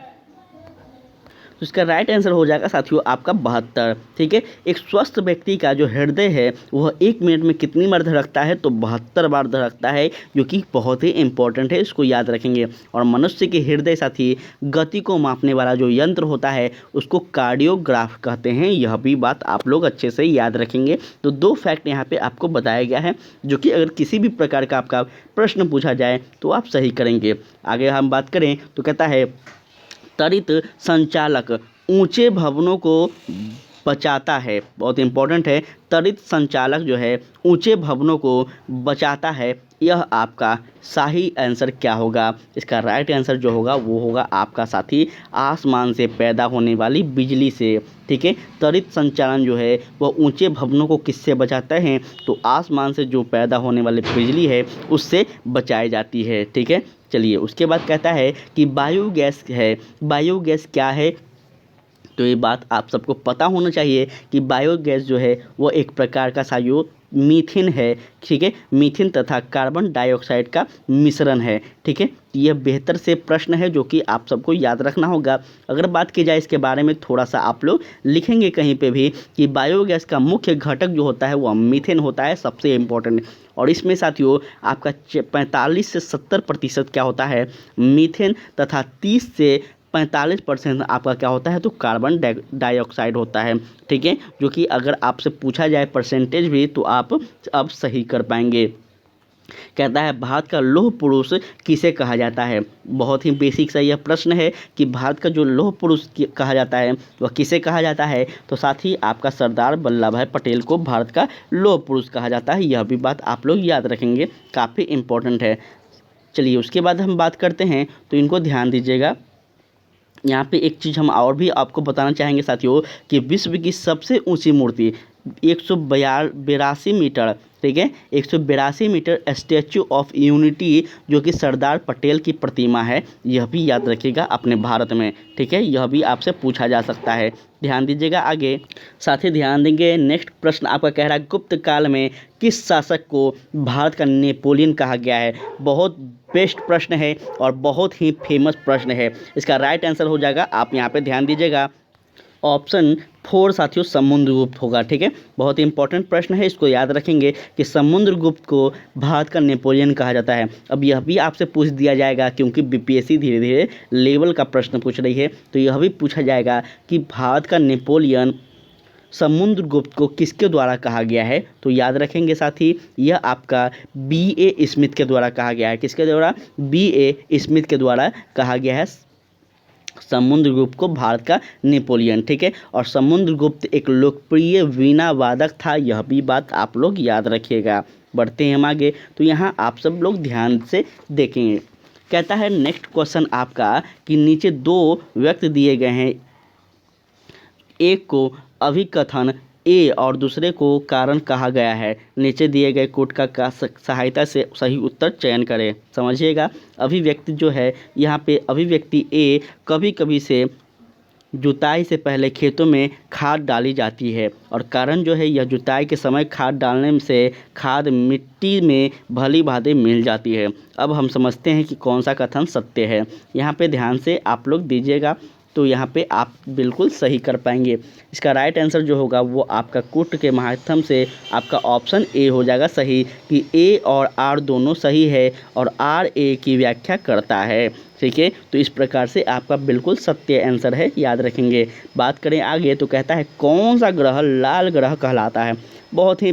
Speaker 1: तो इसका राइट आंसर हो जाएगा साथियों आपका 72, ठीक है। एक स्वस्थ व्यक्ति का जो हृदय है वह 1 मिनट में कितनी बार धड़कता है, तो 72 बार धड़कता है, जो कि बहुत ही इंपॉर्टेंट है, इसको याद रखेंगे। और मनुष्य के हृदय साथी गति को मापने वाला जो यंत्र होता है उसको कार्डियोग्राफ कहते हैं। यह भी बात आप लोग अच्छे से याद रखेंगे। तो 2 फैक्ट यहाँ पे आपको बताया गया है, जो कि अगर किसी भी प्रकार का आपका प्रश्न पूछा जाए तो आप सही करेंगे। आगे हम बात करें तो कहता है त्वरित संचालक ऊंचे भवनों को बचाता है। बहुत इंपॉर्टेंट है, त्वरित संचालक जो है ऊंचे भवनों को बचाता है। यह आपका सही आंसर क्या होगा, इसका राइट आंसर जो होगा वो होगा आपका साथी आसमान से पैदा होने वाली बिजली से, ठीक है। त्वरित संचालन जो है वह ऊंचे भवनों को किससे बचाता है, तो आसमान से जो पैदा होने वाली बिजली है उससे बचाई जाती है, ठीक है। चलिए उसके बाद कहता है कि बायोगैस है, बायोगैस क्या है, तो ये बात आप सबको पता होना चाहिए कि बायोगैस जो है वो एक प्रकार का साथियों मीथेन है, ठीक है। मीथेन तथा कार्बन डाइऑक्साइड का मिश्रण है, ठीक है। यह बेहतर से प्रश्न है जो कि आप सबको याद रखना होगा। अगर बात की जाए इसके बारे में थोड़ा सा आप लोग लिखेंगे कहीं पे भी कि बायोगैस का मुख्य घटक जो होता है वह मीथेन होता है, सबसे इम्पोर्टेंट। और इसमें साथियों आपका 45 से 70% क्या होता है मीथेन तथा 30 से 45% आपका क्या होता है, तो कार्बन डाइऑक्साइड होता है, ठीक है। जो कि अगर आपसे पूछा जाए परसेंटेज भी तो आप अब सही कर पाएंगे। कहता है भारत का लौह पुरुष किसे कहा जाता है। बहुत ही बेसिक सा यह प्रश्न है कि भारत का जो लौह पुरुष कहा जाता है वह किसे कहा जाता है, तो साथ ही आपका सरदार वल्लभ भाई पटेल को भारत का लौह पुरुष कहा जाता है। यह भी बात आप लोग याद रखेंगे, काफ़ी इम्पोर्टेंट है। चलिए उसके बाद हम बात करते हैं, तो इनको ध्यान दीजिएगा। यहाँ पे एक चीज़ हम और भी आपको बताना चाहेंगे साथियों कि विश्व की सबसे ऊंची मूर्ति 182 मीटर, ठीक है, 182 मीटर स्टैचू ऑफ यूनिटी जो कि सरदार पटेल की प्रतिमा है, यह भी याद रखिएगा अपने भारत में, ठीक है। यह भी आपसे पूछा जा सकता है, ध्यान दीजिएगा। आगे साथ ही ध्यान देंगे, नेक्स्ट प्रश्न आपका कह रहा है गुप्त काल में किस शासक को भारत का नेपोलियन कहा गया है। बहुत बेस्ट प्रश्न है और बहुत ही फेमस प्रश्न है। इसका राइट आंसर हो जाएगा, आप यहाँ पे ध्यान दीजिएगा, ऑप्शन 4 साथियों समुद्रगुप्त होगा, ठीक है। बहुत ही इंपॉर्टेंट प्रश्न है, इसको याद रखेंगे कि समुद्रगुप्त को भारत का नेपोलियन कहा जाता है। अब यह भी आपसे पूछ दिया जाएगा क्योंकि बीपीएससी धीरे धीरे लेवल का प्रश्न पूछ रही है, तो यह भी पूछा जाएगा कि भारत का नेपोलियन समुद्रगुप्त को किसके द्वारा कहा गया है? तो याद रखेंगे साथी, यह आपका B.A. स्मिथ के द्वारा कहा गया है। किसके द्वारा? B.A. स्मिथ के द्वारा कहा गया है समुद्रगुप्त को भारत का नेपोलियन। ठीक है, और समुद्रगुप्त एक लोकप्रिय वीणा वादक था, यह भी बात आप लोग याद रखिएगा। बढ़ते हैं हम आगे, तो यहाँ आप सब लोग ध्यान से देखेंगे। कहता है नेक्स्ट क्वेश्चन आपका कि नीचे दो व्यक्ति दिए गए हैं, एक को अभिकथन ए और दूसरे को कारण कहा गया है। नीचे दिए गए कोड का सहायता से सही उत्तर चयन करें। समझिएगा, अभिव्यक्ति जो है यहाँ पे अभिव्यक्ति ए, कभी कभी से जुताई से पहले खेतों में खाद डाली जाती है, और कारण जो है यह जुताई के समय खाद डालने से खाद मिट्टी में भली भांति मिल जाती है। अब हम समझते हैं कि कौन सा कथन सत्य है। यहाँ पे ध्यान से आप लोग दीजिएगा, तो यहाँ पे आप बिल्कुल सही कर पाएंगे। इसका राइट आंसर जो होगा वो आपका कुट के माध्यम से आपका ऑप्शन ए हो जाएगा सही, कि ए और आर दोनों सही है और आर ए की व्याख्या करता है। ठीक है, तो इस प्रकार से आपका बिल्कुल सत्य आंसर है, याद रखेंगे। बात करें आगे, तो कहता है कौन सा ग्रह लाल ग्रह कहलाता है? बहुत ही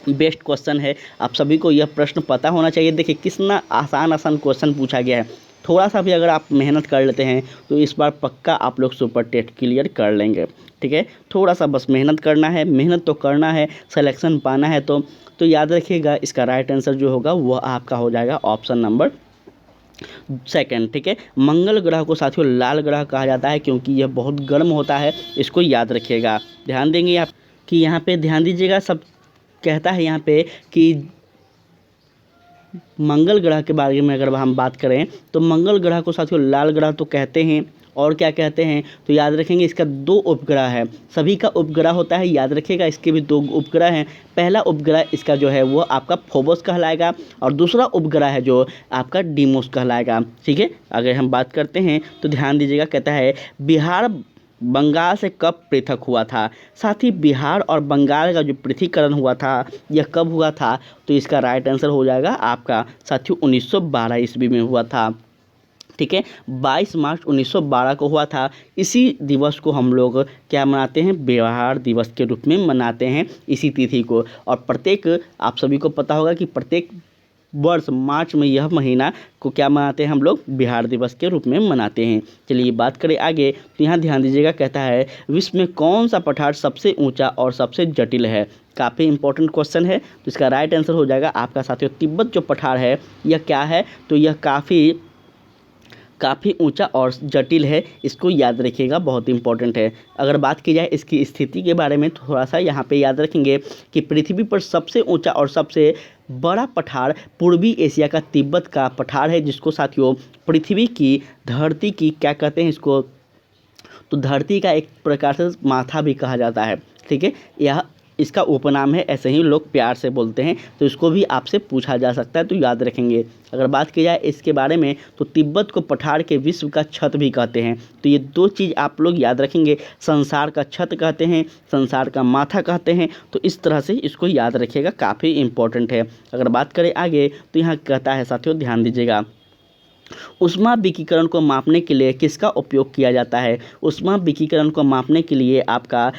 Speaker 1: बेस्ट क्वेश्चन है, आप सभी को यह प्रश्न पता होना चाहिए। देखिए कितना आसान क्वेश्चन पूछा गया है। थोड़ा सा भी अगर आप मेहनत कर लेते हैं तो इस बार पक्का आप लोग सुपर टेट क्लियर कर लेंगे। ठीक है, थोड़ा सा बस मेहनत करना है, मेहनत तो करना है, सिलेक्शन पाना है। तो याद रखिएगा, इसका राइट आंसर जो होगा वो आपका हो जाएगा ऑप्शन नंबर सेकंड। ठीक है, मंगल ग्रह को साथियों लाल ग्रह कहा जाता है क्योंकि यह बहुत गर्म होता है, इसको याद रखिएगा। ध्यान देंगे आप कि यहाँ पे ध्यान दीजिएगा, सब कहता है यहाँ पे कि मंगल ग्रह के बारे में अगर हम बात करें तो मंगल ग्रह को साथियों लाल ग्रह तो कहते हैं, और क्या कहते हैं? तो याद रखेंगे इसका 2 उपग्रह है, सभी का उपग्रह होता है, याद रखिएगा इसके भी 2 उपग्रह हैं। पहला उपग्रह इसका जो है वो आपका फोबोस कहलाएगा, और दूसरा उपग्रह है जो आपका डीमोस कहलाएगा। ठीक है, अगर हम बात करते हैं तो ध्यान दीजिएगा, कहता है बिहार बंगाल से कब पृथक हुआ था? साथ ही बिहार और बंगाल का जो पृथकीकरण हुआ था यह कब हुआ था? तो इसका राइट आंसर हो जाएगा आपका साथियों 1912 ईस्वी में हुआ था। ठीक है, 22 मार्च 1912 को हुआ था। इसी दिवस को हम लोग क्या मनाते हैं? बिहार दिवस के रूप में मनाते हैं इसी तिथि को। और प्रत्येक, आप सभी को पता होगा कि प्रत्येक वर्ष मार्च में यह महीना को क्या मनाते हैं हम लोग? बिहार दिवस के रूप में मनाते हैं। चलिए बात करें आगे, तो यहाँ ध्यान दीजिएगा, कहता है विश्व में कौन सा पठार सबसे ऊंचा और सबसे जटिल है? काफ़ी इंपॉर्टेंट क्वेश्चन है, तो इसका राइट आंसर हो जाएगा आपका साथियों तिब्बत जो पठार है यह क्या है? तो यह काफ़ी ऊंचा और जटिल है, इसको याद रखिएगा, बहुत इंपॉर्टेंट है। अगर बात की जाए इसकी स्थिति के बारे में थोड़ा सा यहाँ पे याद रखेंगे कि पृथ्वी पर सबसे ऊंचा और सबसे बड़ा पठार पूर्वी एशिया का तिब्बत का पठार है, जिसको साथियों पृथ्वी की धरती की क्या कहते हैं इसको? तो धरती का एक प्रकार से माथा भी कहा जाता है। ठीक है, यह इसका उपनाम है, ऐसे ही लोग प्यार से बोलते हैं, तो इसको भी आपसे पूछा जा सकता है, तो याद रखेंगे। अगर बात की जाए इसके बारे में तो तिब्बत को पठार के विश्व का छत भी कहते हैं, तो ये 2 चीज़ आप लोग याद रखेंगे, संसार का छत कहते हैं, संसार का माथा कहते हैं, तो इस तरह से इसको याद रखिएगा, काफ़ी इंपॉर्टेंट है। अगर बात करें आगे, तो यहाँ कहता है साथियों ध्यान दीजिएगा, ऊष्मा विकिरण को मापने के लिए किसका उपयोग किया जाता है? ऊष्मा विकिरण को मापने के लिए आपका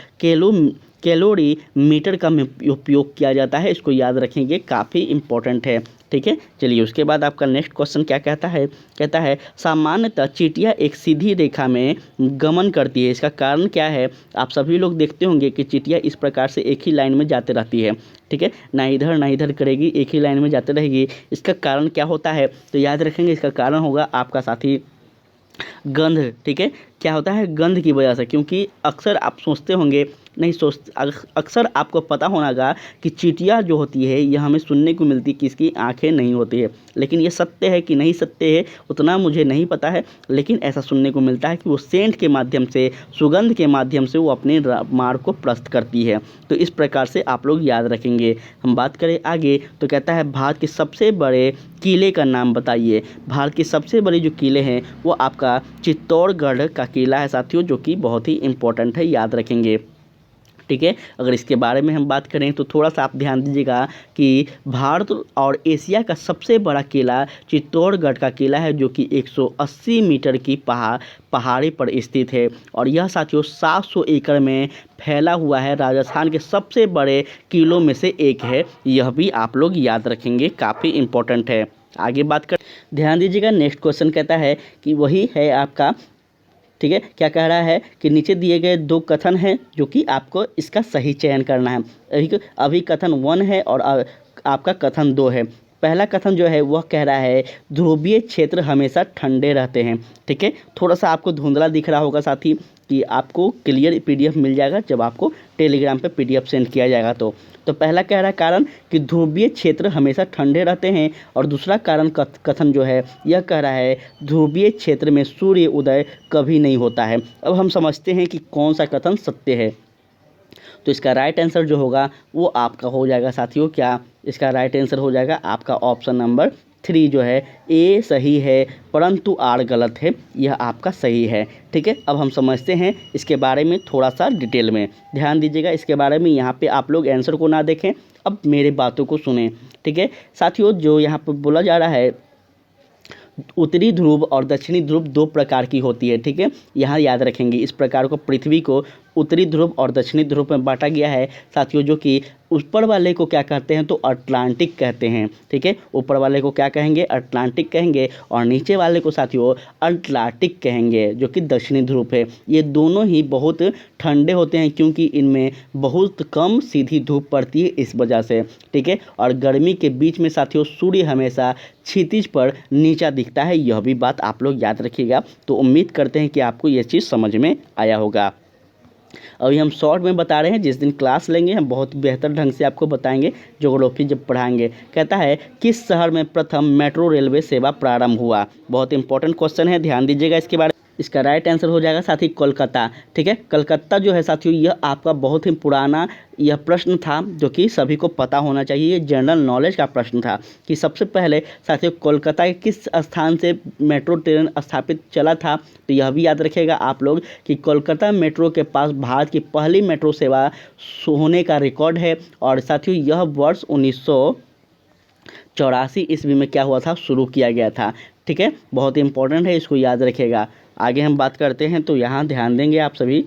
Speaker 1: कैलोरी मीटर का उपयोग किया जाता है, इसको याद रखेंगे, काफ़ी इंपॉर्टेंट है। ठीक है, चलिए उसके बाद आपका नेक्स्ट क्वेश्चन क्या कहता है? कहता है सामान्यतः चींटियाँ एक सीधी रेखा में गमन करती है, इसका कारण क्या है? आप सभी लोग देखते होंगे कि चींटियाँ इस प्रकार से एक ही लाइन में जाते रहती है। ठीक है, ना इधर ना इधर करेगी, एक ही लाइन में जाते रहेगी। इसका कारण क्या होता है? तो याद रखेंगे इसका कारण होगा आपका साथी गंध। ठीक है, क्या होता है? गंध की वजह से, क्योंकि अक्सर आप सोचते होंगे, नहीं सोचते, अक्सर आपको पता होगा कि चींटियाँ जो होती है यह हमें सुनने को मिलती कि इसकी आंखें नहीं होती है, लेकिन ये सत्य है कि नहीं सत्य है उतना मुझे नहीं पता है, लेकिन ऐसा सुनने को मिलता है कि वो सेंट के माध्यम से, सुगंध के माध्यम से वो अपने मार को प्रस्त करती है। तो इस प्रकार से आप लोग याद रखेंगे। हम बात करें आगे, तो कहता है भारत के सबसे बड़े किले का नाम बताइए। भारत के सबसे बड़े जो किले हैं वो आपका चित्तौड़गढ़ का किला है साथियों, जो कि बहुत ही इंपॉर्टेंट है, याद रखेंगे। ठीक है। अगर इसके बारे में हम बात करें तो थोड़ा सा आप ध्यान दीजिएगा कि भारत और एशिया का सबसे बड़ा किला चित्तौड़गढ़ का किला है, जो कि 180 मीटर की पहाड़ी पर स्थित है और यह साथियों 700 एकड़ में फैला हुआ है। राजस्थान के सबसे बड़े किलों में से एक है, यह भी आप लोग याद रखेंगे, काफ़ी इम्पोर्टेंट है। आगे बात कर ध्यान दीजिएगा, नेक्स्ट क्वेश्चन कहता है कि वही है आपका, ठीक है, क्या कह रहा है कि नीचे दिए गए दो कथन हैं जो कि आपको इसका सही चयन करना है। अभी कथन 1 है और आपका कथन 2 है। पहला कथन जो है वह कह रहा है ध्रुवीय क्षेत्र हमेशा ठंडे रहते हैं, ठीक है। थोड़ा सा आपको धुंधला दिख रहा होगा साथी, कि आपको क्लियर पीडीएफ मिल जाएगा जब आपको टेलीग्राम पे पीडीएफ सेंड किया जाएगा। तो पहला कह रहा है कारण कि ध्रुवीय क्षेत्र हमेशा ठंडे रहते हैं, और दूसरा कारण कथन जो है यह कह रहा है ध्रुवीय क्षेत्र में सूर्य उदय कभी नहीं होता है। अब हम समझते हैं कि कौन सा कथन सत्य है। तो इसका राइट आंसर जो होगा वो आपका हो जाएगा साथियों, क्या इसका राइट आंसर हो जाएगा आपका ऑप्शन नंबर 3 जो है ए सही है, परंतु आर गलत है, यह आपका सही है, ठीक है। अब हम समझते हैं इसके बारे में थोड़ा सा डिटेल में, ध्यान दीजिएगा इसके बारे में। यहाँ पे आप लोग आंसर को ना देखें, अब मेरे बातों को सुने, ठीक है साथियों। जो यहाँ पर बोला जा रहा है उत्तरी ध्रुव और दक्षिणी ध्रुव दो प्रकार की होती है, ठीक है, यहाँ याद रखेंगे। इस प्रकार को पृथ्वी को उत्तरी ध्रुव और दक्षिणी ध्रुव में बांटा गया है साथियों, जो कि ऊपर वाले को क्या कहते हैं तो अटलांटिक कहते हैं, ठीक है। ऊपर वाले को क्या कहेंगे, अटलांटिक कहेंगे, और नीचे वाले को साथियों अटलांटिक कहेंगे, जो कि दक्षिणी ध्रुव है। ये दोनों ही बहुत ठंडे होते हैं क्योंकि इनमें बहुत कम सीधी धूप पड़ती है, इस वजह से, ठीक है। और गर्मी के बीच में साथियों सूर्य हमेशा क्षितिज पर नीचा दिखता है, यह भी बात आप लोग याद रखिएगा। तो उम्मीद करते हैं कि आपको यह चीज़ समझ में आया होगा। अभी हम शॉर्ट में बता रहे हैं, जिस दिन क्लास लेंगे हम बहुत बेहतर ढंग से आपको बताएंगे, ज्योग्राफी जब पढ़ाएंगे। कहता है किस शहर में प्रथम मेट्रो रेलवे सेवा प्रारंभ हुआ, बहुत इंपॉर्टेंट क्वेश्चन है, ध्यान दीजिएगा इसके बारे में। इसका राइट आंसर हो जाएगा साथी कोलकाता, ठीक है। कलकत्ता जो है साथियों यह आपका बहुत ही पुराना यह प्रश्न था, जो कि सभी को पता होना चाहिए, ये जनरल नॉलेज का प्रश्न था कि सबसे पहले साथियों कोलकाता के किस स्थान से मेट्रो ट्रेन स्थापित चला था। तो यह भी याद रखिएगा आप लोग कि कोलकाता मेट्रो के पास भारत की पहली मेट्रो सेवा होने का रिकॉर्ड है, और साथियों यह वर्ष 1984 ईस्वी में क्या हुआ था, शुरू किया गया था, ठीक है। बहुत इंपॉर्टेंट है, इसको याद रखिएगा। आगे हम बात करते हैं, तो यहाँ ध्यान देंगे आप सभी।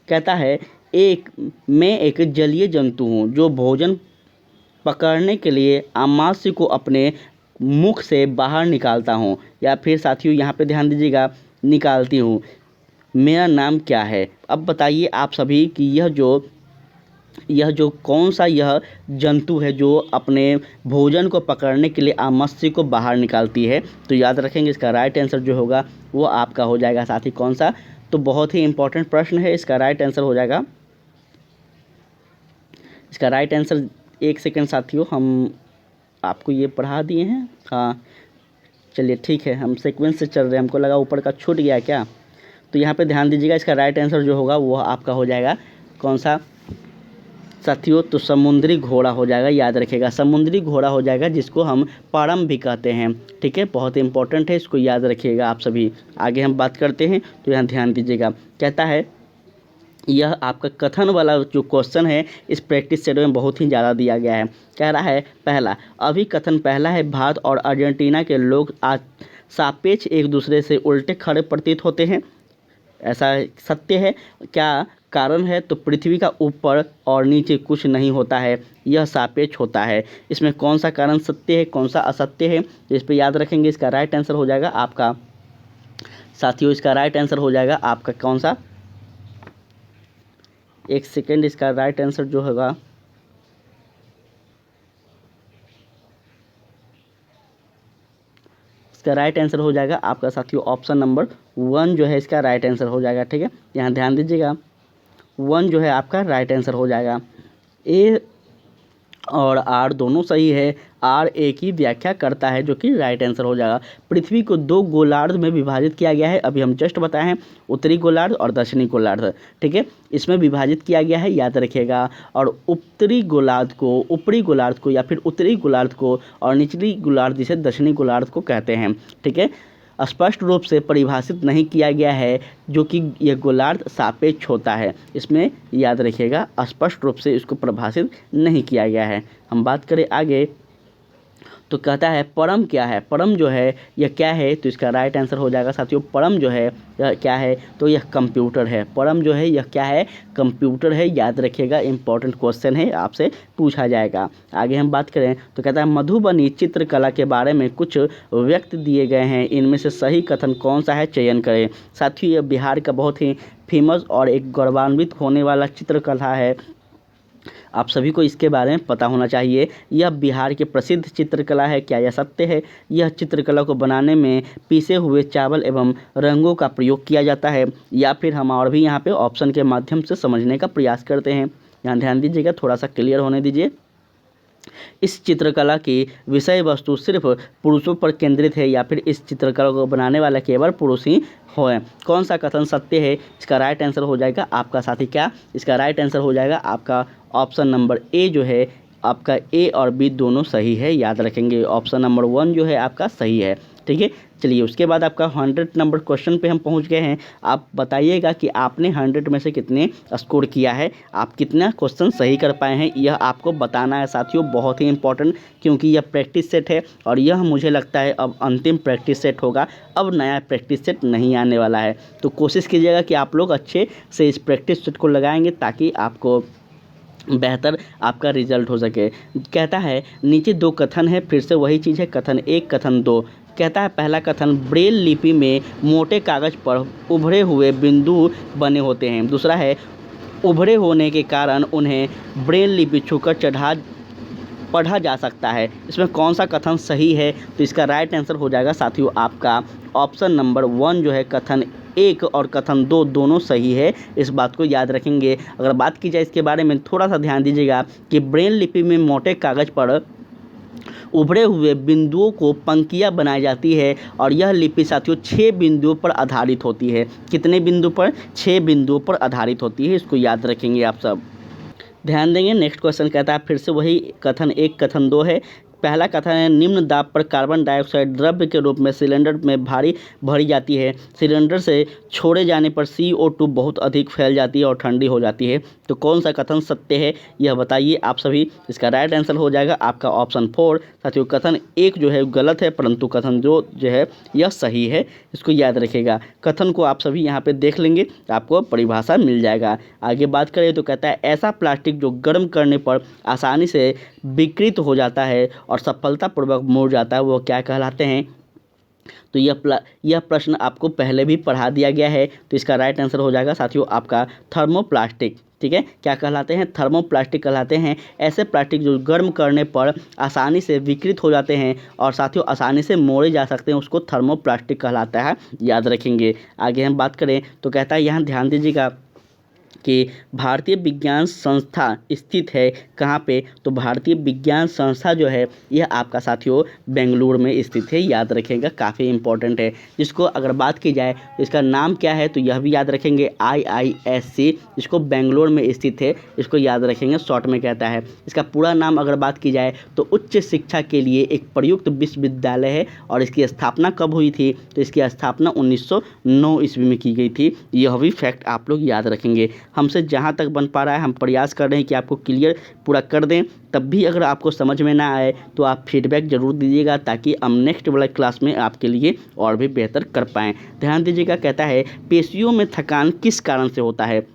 Speaker 1: कहता है मैं एक जलीय जंतु हूँ जो भोजन पकड़ने के लिए आमाशय को अपने मुख से बाहर निकालता हूँ, या फिर साथियों यहाँ पे ध्यान दीजिएगा निकालती हूँ। मेरा नाम क्या है। अब बताइए आप सभी कि यह जो कौन सा यह जंतु है जो अपने भोजन को पकड़ने के लिए आमाशय को बाहर निकालती है। तो याद रखेंगे इसका राइट आंसर जो होगा वो आपका हो जाएगा साथी कौन सा। तो बहुत ही इंपॉर्टेंट प्रश्न है, इसका राइट आंसर हो जाएगा, इसका राइट आंसर, एक सेकंड साथियों हम आपको ये पढ़ा दिए हैं, हाँ चलिए ठीक है, हम सीक्वेंस से चल रहे हैं, हमको लगा ऊपर का छूट गया क्या। तो यहाँ पे ध्यान दीजिएगा, इसका राइट आंसर जो होगा वो आपका हो जाएगा कौन सा साथियों, तो समुद्री घोड़ा हो जाएगा, याद रखिएगा समुद्री घोड़ा हो जाएगा, जिसको हम पारम भी कहते हैं, ठीक है। बहुत इंपॉर्टेंट है, इसको याद रखिएगा आप सभी। आगे हम बात करते हैं, तो यहाँ ध्यान दीजिएगा। कहता है यह आपका कथन वाला जो क्वेश्चन है इस प्रैक्टिस सेट में बहुत ही ज़्यादा दिया गया है। कह रहा है पहला, अभी कथन पहला है भारत और अर्जेंटीना के लोग आज सापेक्ष एक दूसरे से उल्टे खड़े प्रतीत होते हैं, ऐसा सत्य है क्या। कारण है तो पृथ्वी का ऊपर और नीचे कुछ नहीं होता है, यह सापेक्ष होता है। इसमें कौन सा कारण सत्य है कौन सा असत्य है, इस पर याद रखेंगे। इसका राइट आंसर हो जाएगा आपका साथियों, इसका राइट आंसर हो जाएगा आपका कौन सा, एक सेकेंड, इसका राइट आंसर जो होगा इसका राइट आंसर हो जाएगा आपका साथियों ऑप्शन नंबर 1 जो है इसका राइट आंसर हो जाएगा, ठीक है। यहाँ ध्यान दीजिएगा 1 जो है आपका राइट आंसर हो जाएगा। ए और आर दोनों सही है, आर ए की व्याख्या करता है, जो कि राइट आंसर हो जाएगा। पृथ्वी को 2 गोलार्ध में विभाजित किया गया है, अभी हम जस्ट बताए हैं, उत्तरी गोलार्ध और दक्षिणी गोलार्ध, ठीक है, इसमें विभाजित किया गया है, याद रखिएगा। और उत्तरी गोलार्ध को ऊपरी गोलार्ध को या फिर उत्तरी गोलार्ध को और निचली गोलार्ध जिसे दक्षिणी गोलार्ध को कहते हैं, ठीक है। स्पष्ट रूप से परिभाषित नहीं किया गया है, जो कि यह गोलार्ध सापेक्ष होता है। इसमें याद रखिएगा, स्पष्ट रूप से इसको परिभाषित नहीं किया गया है। हम बात करें आगे तो कहता है परम क्या है। परम जो है यह क्या है, तो इसका राइट आंसर हो जाएगा साथियों, परम जो है यह क्या है, तो यह कंप्यूटर है। परम जो है यह क्या है, कंप्यूटर है। याद रखिएगा, इंपॉर्टेंट क्वेश्चन है, आपसे पूछा जाएगा। आगे हम बात करें तो कहता है मधुबनी चित्रकला के बारे में कुछ व्यक्त दिए गए हैं, इनमें से सही कथन कौन सा है, चयन करें। साथियों, यह बिहार का बहुत ही फेमस और एक गौरवान्वित होने वाला चित्रकला है। आप सभी को इसके बारे में पता होना चाहिए। यह बिहार की प्रसिद्ध चित्रकला है। क्या यह सत्य है? यह चित्रकला को बनाने में पीसे हुए चावल एवं रंगों का प्रयोग किया जाता है, या फिर हम और भी यहाँ पे ऑप्शन के माध्यम से समझने का प्रयास करते हैं। यहाँ ध्यान दीजिएगा, थोड़ा सा क्लियर होने दीजिए। इस चित्रकला की विषय वस्तु सिर्फ पुरुषों पर केंद्रित है, या फिर इस चित्रकला को बनाने वाला केवल पुरुष ही हो। कौन सा कथन सत्य है? इसका राइट आंसर हो जाएगा आपका साथी क्या, इसका राइट आंसर हो जाएगा आपका ऑप्शन नंबर ए जो है आपका, ए और बी दोनों सही है। याद रखेंगे, ऑप्शन नंबर 1 जो है आपका सही है। ठीक है, चलिए उसके बाद आपका 100 नंबर क्वेश्चन पे हम पहुंच गए हैं। आप बताइएगा कि आपने 100 में से कितने स्कोर किया है, आप कितना क्वेश्चन सही कर पाए हैं, यह आपको बताना है साथियों। बहुत ही इंपॉर्टेंट, क्योंकि यह प्रैक्टिस सेट है और यह मुझे लगता है अब अंतिम प्रैक्टिस सेट होगा। अब नया प्रैक्टिस सेट नहीं आने वाला है, तो कोशिश कीजिएगा कि आप लोग अच्छे से इस प्रैक्टिस सेट को लगाएंगे, ताकि आपको बेहतर आपका रिजल्ट हो सके। कहता है नीचे दो कथन है, फिर से वही चीज़ है, कथन 1 कथन 2। कहता है पहला कथन ब्रेल लिपि में मोटे कागज़ पर उभरे हुए बिंदु बने होते हैं। दूसरा है उभरे होने के कारण उन्हें ब्रेल लिपि छूकर पढ़ा जा सकता है। इसमें कौन सा कथन सही है? तो इसका राइट आंसर हो जाएगा साथियों आपका ऑप्शन नंबर 1 जो है, कथन 1 और कथन 2 दोनों सही है। इस बात को याद रखेंगे। अगर बात की जाए इसके बारे में, थोड़ा सा ध्यान दीजिएगा कि ब्रेल लिपि में मोटे कागज़ पर उभरे हुए बिंदुओं को पंक्तियाँ बनाई जाती है, और यह लिपि साथियों 6 बिंदुओं पर आधारित होती है। कितने बिंदु पर? 6 बिंदुओं पर आधारित होती है। इसको याद रखेंगे आप सब, ध्यान देंगे। नेक्स्ट क्वेश्चन कहता है फिर से वही कथन 1 कथन 2 है। पहला कथन है निम्न दाब पर कार्बन डाइऑक्साइड द्रव्य के रूप में सिलेंडर में भरी जाती है। सिलेंडर से छोड़े जाने पर CO2 बहुत अधिक फैल जाती है और ठंडी हो जाती है। तो कौन सा कथन सत्य है, यह बताइए आप सभी। इसका राइट आंसर हो जाएगा आपका ऑप्शन 4। साथियों कथन 1 जो है गलत है, परंतु कथन 2 जो है यह सही है। इसको याद रखिएगा। कथन को आप सभी यहाँ पे देख लेंगे, आपको परिभाषा मिल जाएगा। आगे बात करें तो कहता है ऐसा प्लास्टिक जो गर्म करने पर आसानी से विकृत हो जाता है और सफलतापूर्वक मुड़ जाता है, वो क्या कहलाते हैं? तो यह प्रश्न आपको पहले भी पढ़ा दिया गया है। तो इसका राइट आंसर हो जाएगा साथियों आपका थर्मोप्लास्टिक। ठीक है, क्या कहलाते हैं? थर्मोप्लास्टिक कहलाते हैं ऐसे प्लास्टिक जो गर्म करने पर आसानी से विकृत हो जाते हैं और साथियों आसानी से मोड़े जा सकते हैं, उसको थर्मोप्लास्टिक कहलाता है। याद रखेंगे। आगे हम बात करें तो कहता है यहाँ ध्यान दीजिएगा कि भारतीय विज्ञान संस्था स्थित है कहाँ पे? तो भारतीय विज्ञान संस्था जो है यह आपका साथियों बेंगलुरु में स्थित है। याद रखेंगे, काफ़ी इंपॉर्टेंट है। जिसको अगर बात की जाए तो इसका नाम क्या है, तो यह भी याद रखेंगे IISc, इसको बेंगलुरु में स्थित है। इसको याद रखेंगे, शॉर्ट में कहता है। इसका पूरा नाम अगर बात की जाए तो उच्च शिक्षा के लिए एक प्रयुक्त विश्वविद्यालय है। और इसकी स्थापना कब हुई थी? तो इसकी स्थापना 1909 ईस्वी में की गई थी। यह भी फैक्ट आप लोग याद रखेंगे। हमसे जहाँ तक बन पा रहा है हम प्रयास कर रहे हैं कि आपको क्लियर पूरा कर दें। तब भी अगर आपको समझ में ना आए तो आप फीडबैक ज़रूर दीजिएगा, ताकि हम नेक्स्ट वाला क्लास में आपके लिए और भी बेहतर कर पाएँ। ध्यान दीजिएगा, कहता है पेशियों में थकान किस कारण से होता है?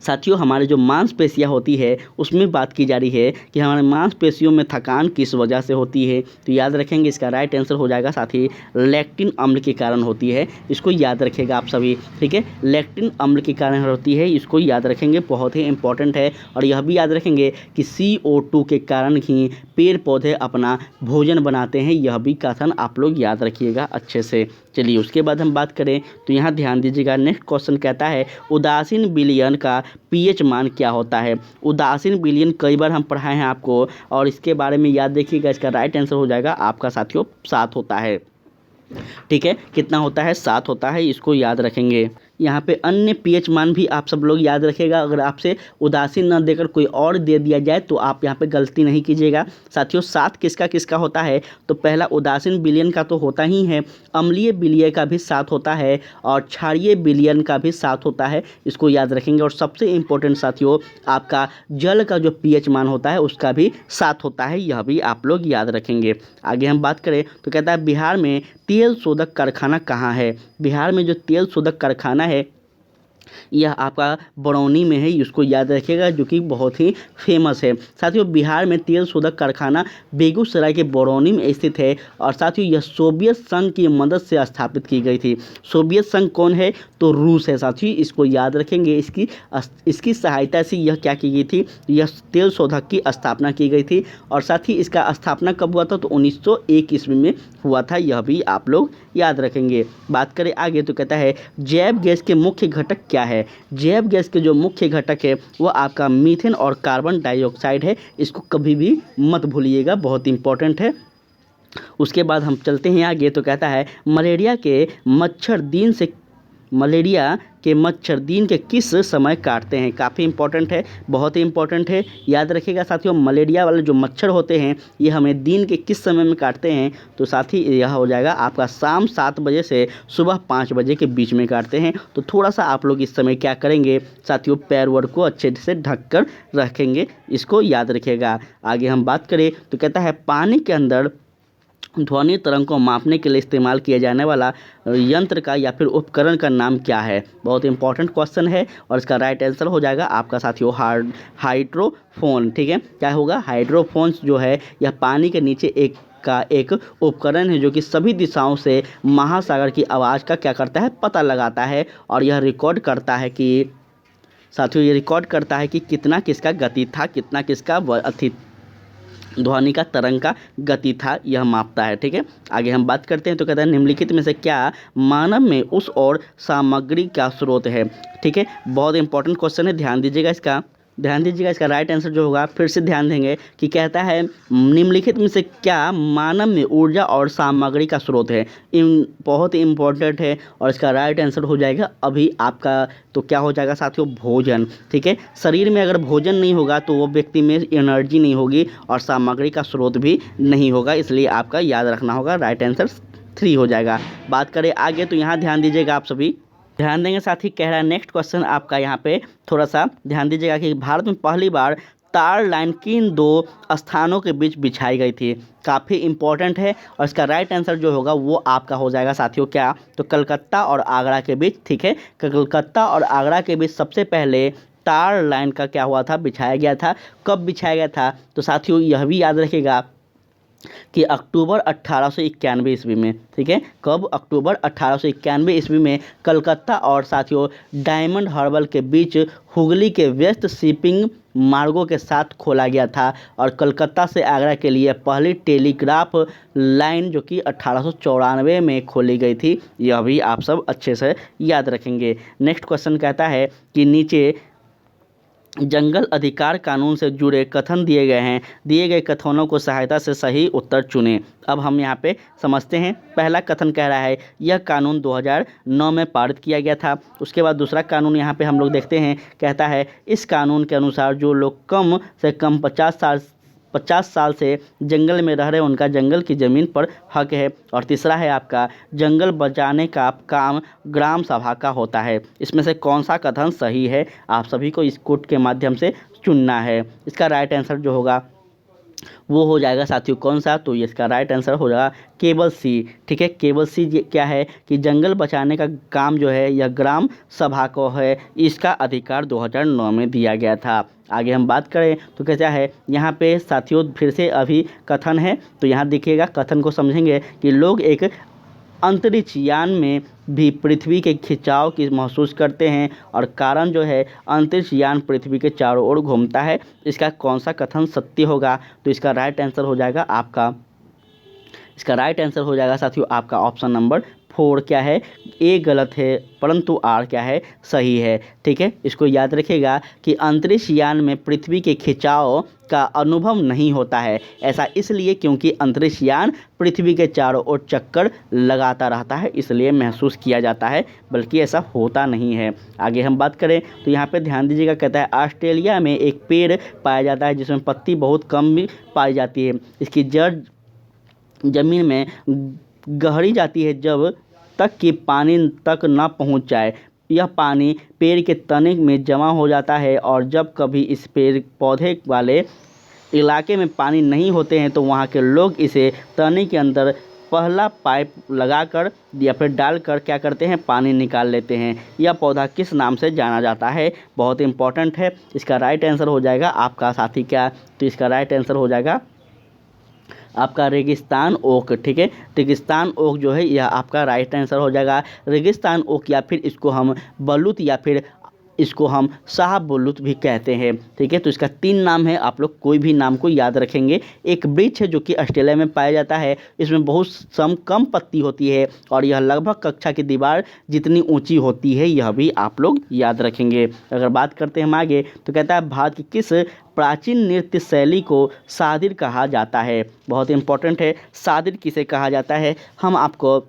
Speaker 1: साथियों हमारे जो मांसपेशियाँ होती है उसमें बात की जा रही है कि हमारे मांसपेशियों में थकान किस वजह से होती है। तो याद रखेंगे, इसका राइट आंसर हो जाएगा साथी लैक्टिन अम्ल के कारण होती है। इसको याद रखिएगा आप सभी। ठीक है, लैक्टिन अम्ल के कारण होती है, इसको याद रखेंगे, बहुत ही इंपॉर्टेंट है। और यह भी याद रखेंगे कि CO2 के कारण ही पेड़ पौधे अपना भोजन बनाते हैं। यह भी कथन आप लोग याद रखिएगा अच्छे से। चलिए उसके बाद हम बात करें तो यहाँ ध्यान दीजिएगा। नेक्स्ट क्वेश्चन कहता है उदासीन विलयन का pH मान क्या होता है? उदासीन विलयन कई बार हम पढ़ाए हैं आपको, और इसके बारे में याद देखिएगा। इसका राइट आंसर हो जाएगा आपका साथियों 7 होता है। ठीक है, कितना होता है? 7 होता है। इसको याद रखेंगे। यहाँ पे अन्य पीएच मान भी आप सब लोग याद रखिएगा। अगर आपसे उदासीन न देकर कोई और दे दिया जाए तो आप यहाँ पे गलती नहीं कीजिएगा। साथियों, साथ किसका किसका होता है, तो पहला उदासीन विलयन का तो होता ही है, अम्लीय विलय का भी साथ होता है और क्षारीय विलयन का भी साथ होता है, इसको याद रखेंगे। और सबसे इम्पोर्टेंट साथियों, आपका जल का जो पीएच मान होता है उसका भी साथ होता है, यह भी आप लोग याद रखेंगे। आगे हम बात करें तो कहता है बिहार में तेल शोधक कारखाना कहाँ है। बिहार में जो तेल शोधक कारखाना है यह आपका बरौनी में है, इसको याद रखिएगा, जो कि बहुत ही फेमस है। साथियों, बिहार में तेल शोधक कारखाना बेगूसराय के बरौनी में स्थित है और साथियों यह सोवियत संघ की मदद से स्थापित की गई थी। सोवियत संघ कौन है, तो रूस है साथियों, इसको याद रखेंगे। इसकी सहायता से यह क्या की गई थी, यह तेल शोधक की स्थापना की गई थी। और साथ ही इसका स्थापना कब हुआ था, तो 1901 ईस्वी में हुआ था, यह भी आप लोग याद रखेंगे। बात करें आगे तो कहता है जैव गैस के मुख्य घटक क्या है। जैव गैस के जो मुख्य घटक है वो आपका मीथेन और कार्बन डाइऑक्साइड है, इसको कभी भी मत भूलिएगा, बहुत इंपॉर्टेंट है। उसके बाद हम चलते हैं आगे तो कहता है मलेरिया के मच्छर दिन के किस समय काटते हैं। काफ़ी इंपॉर्टेंट है, बहुत ही इंपॉर्टेंट है, याद रखिएगा साथियों। मलेरिया वाले जो मच्छर होते हैं ये हमें दिन के किस समय में काटते हैं, तो साथ ही यह हो जाएगा आपका शाम 7 बजे से सुबह 5 बजे के बीच में काटते हैं। तो थोड़ा सा आप लोग इस समय क्या करेंगे साथियों, पैर वैर को अच्छे से ढक कर रखेंगे, इसको याद रखिएगा। आगे हम बात करें तो कहता है पानी के अंदर ध्वनि तरंग को मापने के लिए इस्तेमाल किया जाने वाला यंत्र का या फिर उपकरण का नाम क्या है। बहुत इंपॉर्टेंट क्वेश्चन है और इसका राइट आंसर हो जाएगा आपका साथियों हाइड्रोफोन। ठीक है, क्या होगा, हाइड्रोफोन्स जो है यह पानी के नीचे एक उपकरण है जो कि सभी दिशाओं से महासागर की आवाज़ का क्या करता है, पता लगाता है। और यह रिकॉर्ड करता है कि साथियों, ये रिकॉर्ड करता है कि कितना किसका गति था, कितना किसका ध्वनि का तरंग का गति था, यह मापता है। ठीक है, आगे हम बात करते हैं तो कहता है निम्नलिखित में से क्या मानव में उस और सामग्री का स्रोत है। ठीक है, बहुत इंपॉर्टेंट क्वेश्चन है, ध्यान दीजिएगा इसका राइट आंसर जो होगा, फिर से ध्यान देंगे कि कहता है निम्नलिखित में से क्या मानव में ऊर्जा और सामग्री का स्रोत है। बहुत ही इंपॉर्टेंट है और इसका राइट आंसर हो जाएगा अभी आपका, तो क्या हो जाएगा साथियों, भोजन। ठीक है, शरीर में अगर भोजन नहीं होगा तो वो व्यक्ति में एनर्जी नहीं होगी और सामग्री का स्रोत भी नहीं होगा, इसलिए आपका याद रखना होगा, राइट आंसर 3 हो जाएगा। बात करें आगे तो यहाँ ध्यान दीजिएगा, आप सभी ध्यान देंगे। साथ ही कह रहा है नेक्स्ट क्वेश्चन आपका यहाँ पे थोड़ा सा ध्यान दीजिएगा कि भारत में पहली बार तार लाइन किन 2 स्थानों के बीच बिछाई गई थी। काफ़ी इंपॉर्टेंट है और इसका राइट आंसर जो होगा वो आपका हो जाएगा साथियों क्या, तो कलकत्ता और आगरा के बीच। ठीक है, कलकत्ता और आगरा के बीच सबसे पहले तार लाइन का क्या हुआ था, बिछाया गया था। कब बिछाया गया था, तो साथियों यह भी याद रखिएगा कि अक्टूबर 1891 ईस्वी में। ठीक है, कब, अक्टूबर 1891 ईस्वी में कलकत्ता और साथियों डायमंड हार्बर के बीच हुगली के व्यस्त शिपिंग मार्गों के साथ खोला गया था और कलकत्ता से आगरा के लिए पहली टेलीग्राफ लाइन जो कि 1894 में खोली गई थी, यह भी आप सब अच्छे से याद रखेंगे। नेक्स्ट क्वेश्चन कहता है कि नीचे जंगल अधिकार कानून से जुड़े कथन दिए गए हैं, दिए गए कथनों को सहायता से सही उत्तर चुनें। अब हम यहाँ पे समझते हैं। पहला कथन कह रहा है यह कानून 2009 में पारित किया गया था। उसके बाद दूसरा कानून यहाँ पे हम लोग देखते हैं, कहता है इस कानून के अनुसार जो लोग कम से कम 50 साल से जंगल में रह रहे हैं उनका जंगल की ज़मीन पर हक है। और तीसरा है आपका जंगल बचाने का काम ग्राम सभा का होता है। इसमें से कौन सा कथन सही है, आप सभी को इस कोड के माध्यम से चुनना है। इसका राइट आंसर जो होगा वो हो जाएगा साथियों कौन सा, तो ये इसका राइट आंसर हो जाएगा केवल सी। ठीक है, केवल सी क्या है कि जंगल बचाने का काम जो है यह ग्राम सभा को है, इसका अधिकार 2009 में दिया गया था। आगे हम बात करें तो कैसा है यहाँ पे साथियों, फिर से अभी कथन है, तो यहाँ देखिएगा कथन को समझेंगे कि लोग एक अंतरिक्ष यान में भी पृथ्वी के खिंचाव की महसूस करते हैं और कारण जो है अंतरिक्ष यान पृथ्वी के चारों ओर घूमता है। इसका कौन सा कथन सत्य होगा, तो इसका राइट आंसर हो जाएगा आपका, इसका राइट आंसर हो जाएगा साथियों आपका ऑप्शन नंबर 4 क्या है, ए गलत है परंतु आर क्या है, सही है। ठीक है, इसको याद रखिएगा कि अंतरिक्ष यान में पृथ्वी के खिंचाव का अनुभव नहीं होता है। ऐसा इसलिए क्योंकि अंतरिक्ष यान पृथ्वी के चारों ओर चक्कर लगाता रहता है, इसलिए महसूस किया जाता है, बल्कि ऐसा होता नहीं है। आगे हम बात करें तो यहाँ पे ध्यान दीजिएगा, कहता है ऑस्ट्रेलिया में एक पेड़ पाया जाता है जिसमें पत्ती बहुत कम भी पाई जाती है। इसकी जड़ जमीन में गहरी जाती है जब तक कि पानी तक न पहुंच जाए। यह पानी पेड़ के तने में जमा हो जाता है और जब कभी इस पेड़ पौधे वाले इलाके में पानी नहीं होते हैं तो वहाँ के लोग इसे तने के अंदर पहला पाइप लगाकर या फिर डालकर क्या करते हैं, पानी निकाल लेते हैं। यह पौधा किस नाम से जाना जाता है, बहुत इंपॉर्टेंट है। इसका राइट आंसर हो जाएगा आपका साथी क्या, तो इसका राइट आंसर हो जाएगा आपका रेगिस्तान ओक। ठीक है, रेगिस्तान ओक जो है यह आपका राइट आंसर हो जाएगा। रेगिस्तान ओक या फिर इसको हम बलूत या फिर इसको हम शाहबलूत भी कहते हैं। ठीक है, तो इसका 3 नाम है, आप लोग कोई भी नाम को याद रखेंगे। एक वृक्ष है जो कि ऑस्ट्रेलिया में पाया जाता है, इसमें बहुत कम पत्ती होती है और यह लगभग कक्षा की दीवार जितनी ऊंची होती है, यह भी आप लोग याद रखेंगे। अगर बात करते हैं हम आगे तो कहता है भारत की किस प्राचीन नृत्य शैली को सादिर कहा जाता है, बहुत इंपॉर्टेंट है। सादिर किसे कहा जाता है, हम आपको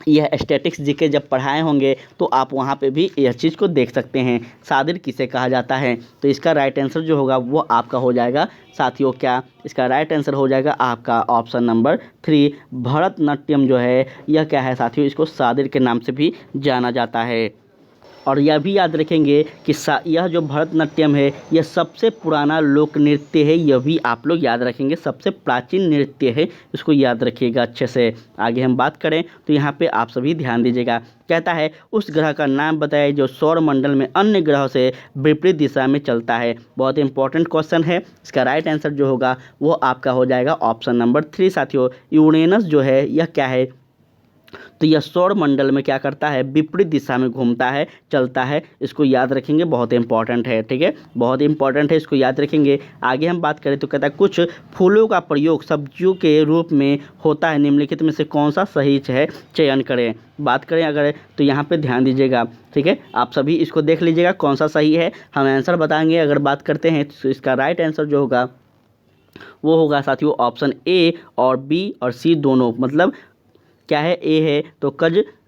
Speaker 1: यह स्टैटिक्स जीके जब पढ़ाए होंगे तो आप वहाँ पे भी यह चीज़ को देख सकते हैं, सादिर किसे कहा जाता है। तो इसका राइट आंसर जो होगा वो आपका हो जाएगा साथियों क्या, इसका राइट आंसर हो जाएगा आपका ऑप्शन नंबर 3 भरतनाट्यम जो है यह क्या है साथियों, इसको सादिर के नाम से भी जाना जाता है। और यह भी याद रखेंगे कि यह जो भरतनाट्यम है यह सबसे पुराना लोक नृत्य है, यह भी आप लोग याद रखेंगे, सबसे प्राचीन नृत्य है, इसको याद रखिएगा अच्छे से। आगे हम बात करें तो यहाँ पे आप सभी ध्यान दीजिएगा, कहता है उस ग्रह का नाम बताइए जो सौर मंडल में अन्य ग्रहों से विपरीत दिशा में चलता है, बहुत इंपॉर्टेंट क्वेश्चन है। इसका राइट आंसर जो होगा वो आपका हो जाएगा ऑप्शन नंबर 3 साथियों। यूरेनस जो है यह क्या है, तो यह सौर मंडल में क्या करता है, विपरीत दिशा में घूमता है, चलता है, इसको याद रखेंगे, बहुत इंपॉर्टेंट है। ठीक है, बहुत इंपॉर्टेंट है, इसको याद रखेंगे। आगे हम बात करें तो कहता है कुछ फूलों का प्रयोग सब्जियों के रूप में होता है, निम्नलिखित में से कौन सा सही है, चयन करें। बात करें अगर तो यहाँ पे ध्यान दीजिएगा। ठीक है, आप सभी इसको देख लीजिएगा कौन सा सही है, हम आंसर बताएंगे। अगर बात करते हैं तो इसका राइट आंसर जो होगा वो होगा साथियों ऑप्शन ए और बी और सी दोनों, मतलब क्या है, ए है तो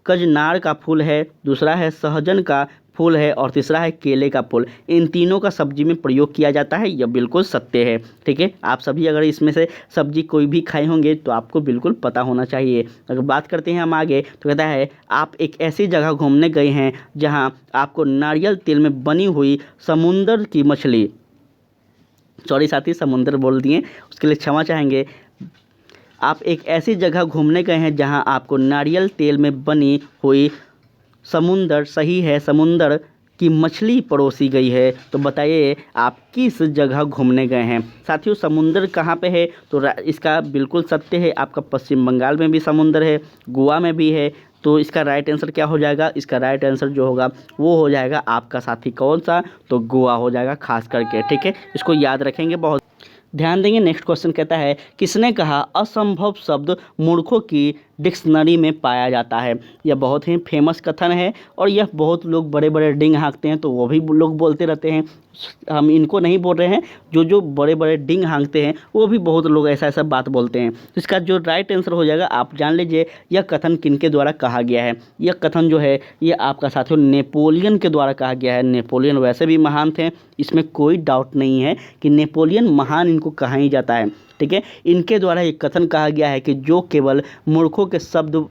Speaker 1: कजनार का फूल है, दूसरा है सहजन का फूल है और तीसरा है केले का फूल। इन तीनों का सब्जी में प्रयोग किया जाता है, यह बिल्कुल सत्य है। ठीक है, आप सभी अगर इसमें से सब्जी कोई भी खाए होंगे तो आपको बिल्कुल पता होना चाहिए। अगर बात करते हैं हम आगे तो कहता है आप एक ऐसी जगह घूमने गए हैं जहां आपको नारियल तेल में बनी हुई समुंदर की मछली, सॉरी साथी समुंदर बोल दिए, उसके लिए क्षमा चाहेंगे। आप एक ऐसी जगह घूमने गए हैं जहां आपको नारियल तेल में बनी हुई समुंदर, सही है, समुंदर की मछली परोसी गई है, तो बताइए आप किस जगह घूमने गए हैं। साथियों समुंदर कहाँ पे है, तो इसका बिल्कुल सत्य है, आपका पश्चिम बंगाल में भी समुंदर है, गोवा में भी है, तो इसका राइट आंसर क्या हो जाएगा, इसका राइट आंसर जो होगा वो हो जाएगा आपका साथी कौन सा, तो गोवा हो जाएगा खास करके। ठीक है, इसको याद रखेंगे, बहुत ध्यान देंगे। नेक्स्ट क्वेश्चन कहता है किसने कहा असंभव शब्द मूर्खों की डिक्शनरी में पाया जाता है। यह बहुत ही फेमस कथन है और यह बहुत लोग बड़े बड़े डिंग हाँकते हैं तो वो भी लोग बोलते रहते हैं, हम इनको नहीं बोल रहे हैं, जो बड़े बड़े डिंग हाँकते हैं वो भी बहुत लोग ऐसा ऐसा बात बोलते हैं। तो इसका जो राइट आंसर हो जाएगा आप जान लीजिए यह कथन किनके द्वारा कहा गया है। यह कथन जो है ये आपका साथियों नेपोलियन के द्वारा कहा गया है। नेपोलियन वैसे भी महान थे, इसमें कोई डाउट नहीं है कि नेपोलियन महान इनको कहा ही जाता है। ठीक है, इनके द्वारा एक कथन कहा गया है कि जो केवल मूर्खों के शब्द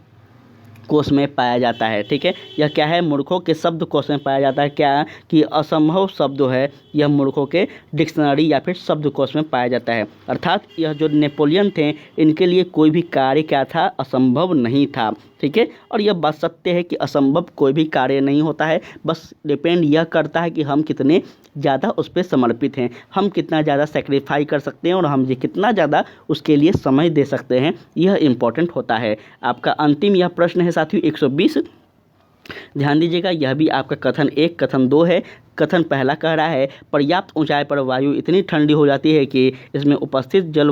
Speaker 1: कोश में पाया जाता है। ठीक है, यह क्या है, मूर्खों के शब्द कोश में पाया जाता है, क्या कि असंभव शब्द है यह मूर्खों के डिक्शनरी या फिर शब्दकोश में पाया जाता है। अर्थात यह जो नेपोलियन थे इनके लिए कोई भी कार्य क्या था, असंभव नहीं था। ठीक है, और यह बात सत्य है कि असंभव कोई भी कार्य नहीं होता है, बस डिपेंड यह करता है कि हम कितने ज़्यादा उस पर समर्पित हैं, हम कितना ज़्यादा सेक्रीफाई कर सकते हैं और हम ये कितना ज़्यादा उसके लिए समय दे सकते हैं, यह इम्पोर्टेंट होता है। आपका अंतिम यह प्रश्न है साथियों 120, ध्यान दीजिएगा, यह भी आपका कथन 1 कथन 2 है। कथन पहला कह रहा है पर्याप्त ऊंचाई पर वायु इतनी ठंडी हो जाती है कि इसमें उपस्थित जल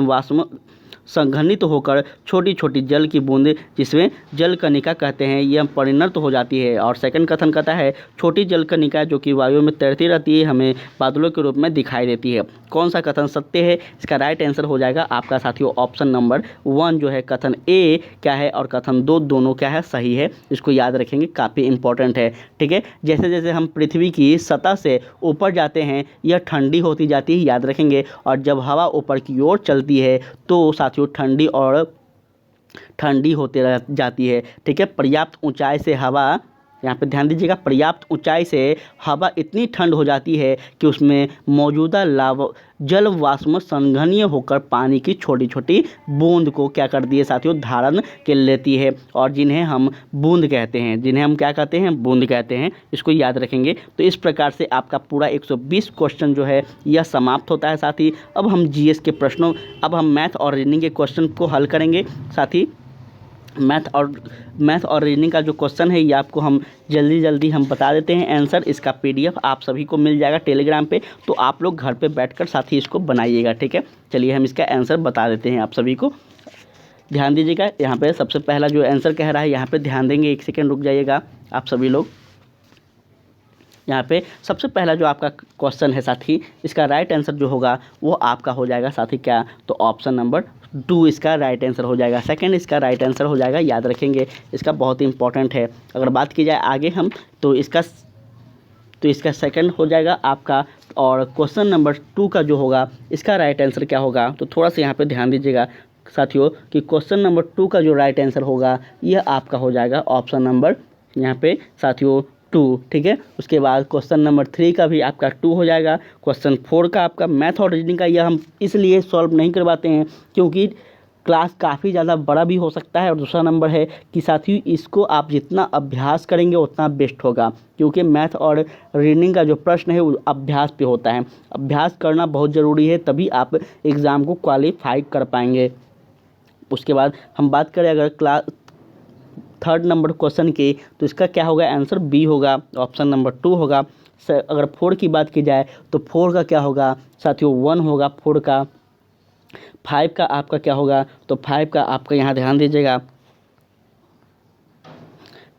Speaker 1: संघनित होकर छोटी छोटी जल की बूंद जिसमें जल कणिका कहते हैं यह परिणत हो जाती है। और सेकंड कथन कहता है छोटी जल कणिका जो कि वायु में तैरती रहती है हमें बादलों के रूप में दिखाई देती है। कौन सा कथन सत्य है? इसका राइट आंसर हो जाएगा आपका साथियों ऑप्शन नंबर 1 जो है कथन ए क्या है और कथन 2 दोनों क्या है, सही है। इसको याद रखेंगे, काफ़ी इंपॉर्टेंट है। ठीक है, जैसे जैसे हम पृथ्वी की सतह से ऊपर जाते हैं यह ठंडी होती जाती है, याद रखेंगे। और जब हवा ऊपर की ओर चलती है तो साथियों ठंडी होते रह जाती है। ठीक है, पर्याप्त ऊंचाई से हवा, यहाँ पे ध्यान दीजिएगा, पर्याप्त ऊंचाई से हवा इतनी ठंड हो जाती है कि उसमें मौजूदा जल वाष्प संघनीय होकर पानी की छोटी छोटी बूंद को क्या कर दिए साथियों, धारण कर लेती है और जिन्हें हम बूंद कहते हैं, जिन्हें हम क्या कहते हैं, बूंद कहते हैं। इसको याद रखेंगे। तो इस प्रकार से आपका पूरा 120 क्वेश्चन जो है यह समाप्त होता है साथी। अब हम जीएस के प्रश्नों, अब हम मैथ और रीजनिंग के क्वेश्चन को हल करेंगे साथी। मैथ और रीजनिंग का जो क्वेश्चन है ये आपको हम जल्दी हम बता देते हैं आंसर। इसका पीडीएफ आप सभी को मिल जाएगा टेलीग्राम पे, तो आप लोग घर पे बैठकर साथ ही इसको बनाइएगा। ठीक है, चलिए हम इसका आंसर बता देते हैं आप सभी को। ध्यान दीजिएगा, यहाँ पे सबसे पहला जो आंसर कह रहा है यहाँ पे ध्यान देंगे, 1 सेकेंड रुक जाइएगा आप सभी लोग। यहाँ पे सबसे पहला जो आपका क्वेश्चन है साथी, इसका राइट आंसर जो होगा वो आपका हो जाएगा साथी क्या, तो ऑप्शन नंबर 2 इसका राइट आंसर हो जाएगा। सेकंड इसका राइट आंसर हो जाएगा, याद रखेंगे, इसका बहुत ही इंपॉर्टेंट है। अगर बात की जाए आगे हम तो इसका सेकंड हो जाएगा आपका। और क्वेश्चन नंबर 2 का जो होगा इसका राइट आंसर क्या होगा, तो थोड़ा सा यहाँ पे ध्यान दीजिएगा साथियों कि क्वेश्चन नंबर 2 का जो राइट आंसर होगा यह आपका हो जाएगा ऑप्शन नंबर यहाँ पे साथियों 2। ठीक है, उसके बाद क्वेश्चन नंबर 3 का भी आपका 2 हो जाएगा। क्वेश्चन 4 का आपका मैथ और रीजनिंग का यह हम इसलिए सॉल्व नहीं करवाते हैं क्योंकि क्लास काफ़ी ज़्यादा बड़ा भी हो सकता है। और दूसरा नंबर है कि साथियों इसको आप जितना अभ्यास करेंगे उतना बेस्ट होगा, क्योंकि मैथ और रीजनिंग का जो प्रश्न है वो अभ्यास पे होता है। अभ्यास करना बहुत ज़रूरी है, तभी आप एग्ज़ाम को क्वालिफाई कर पाएंगे। उसके बाद हम बात करें अगर क्लास 3rd नंबर क्वेश्चन की, तो इसका क्या होगा, आंसर बी होगा, ऑप्शन नंबर 2 होगा। अगर 4 की बात की जाए तो 4 का क्या होगा साथियों, 1 होगा 4 का। 5 का आपका क्या होगा, तो 5 का आपका यहाँ ध्यान दीजिएगा,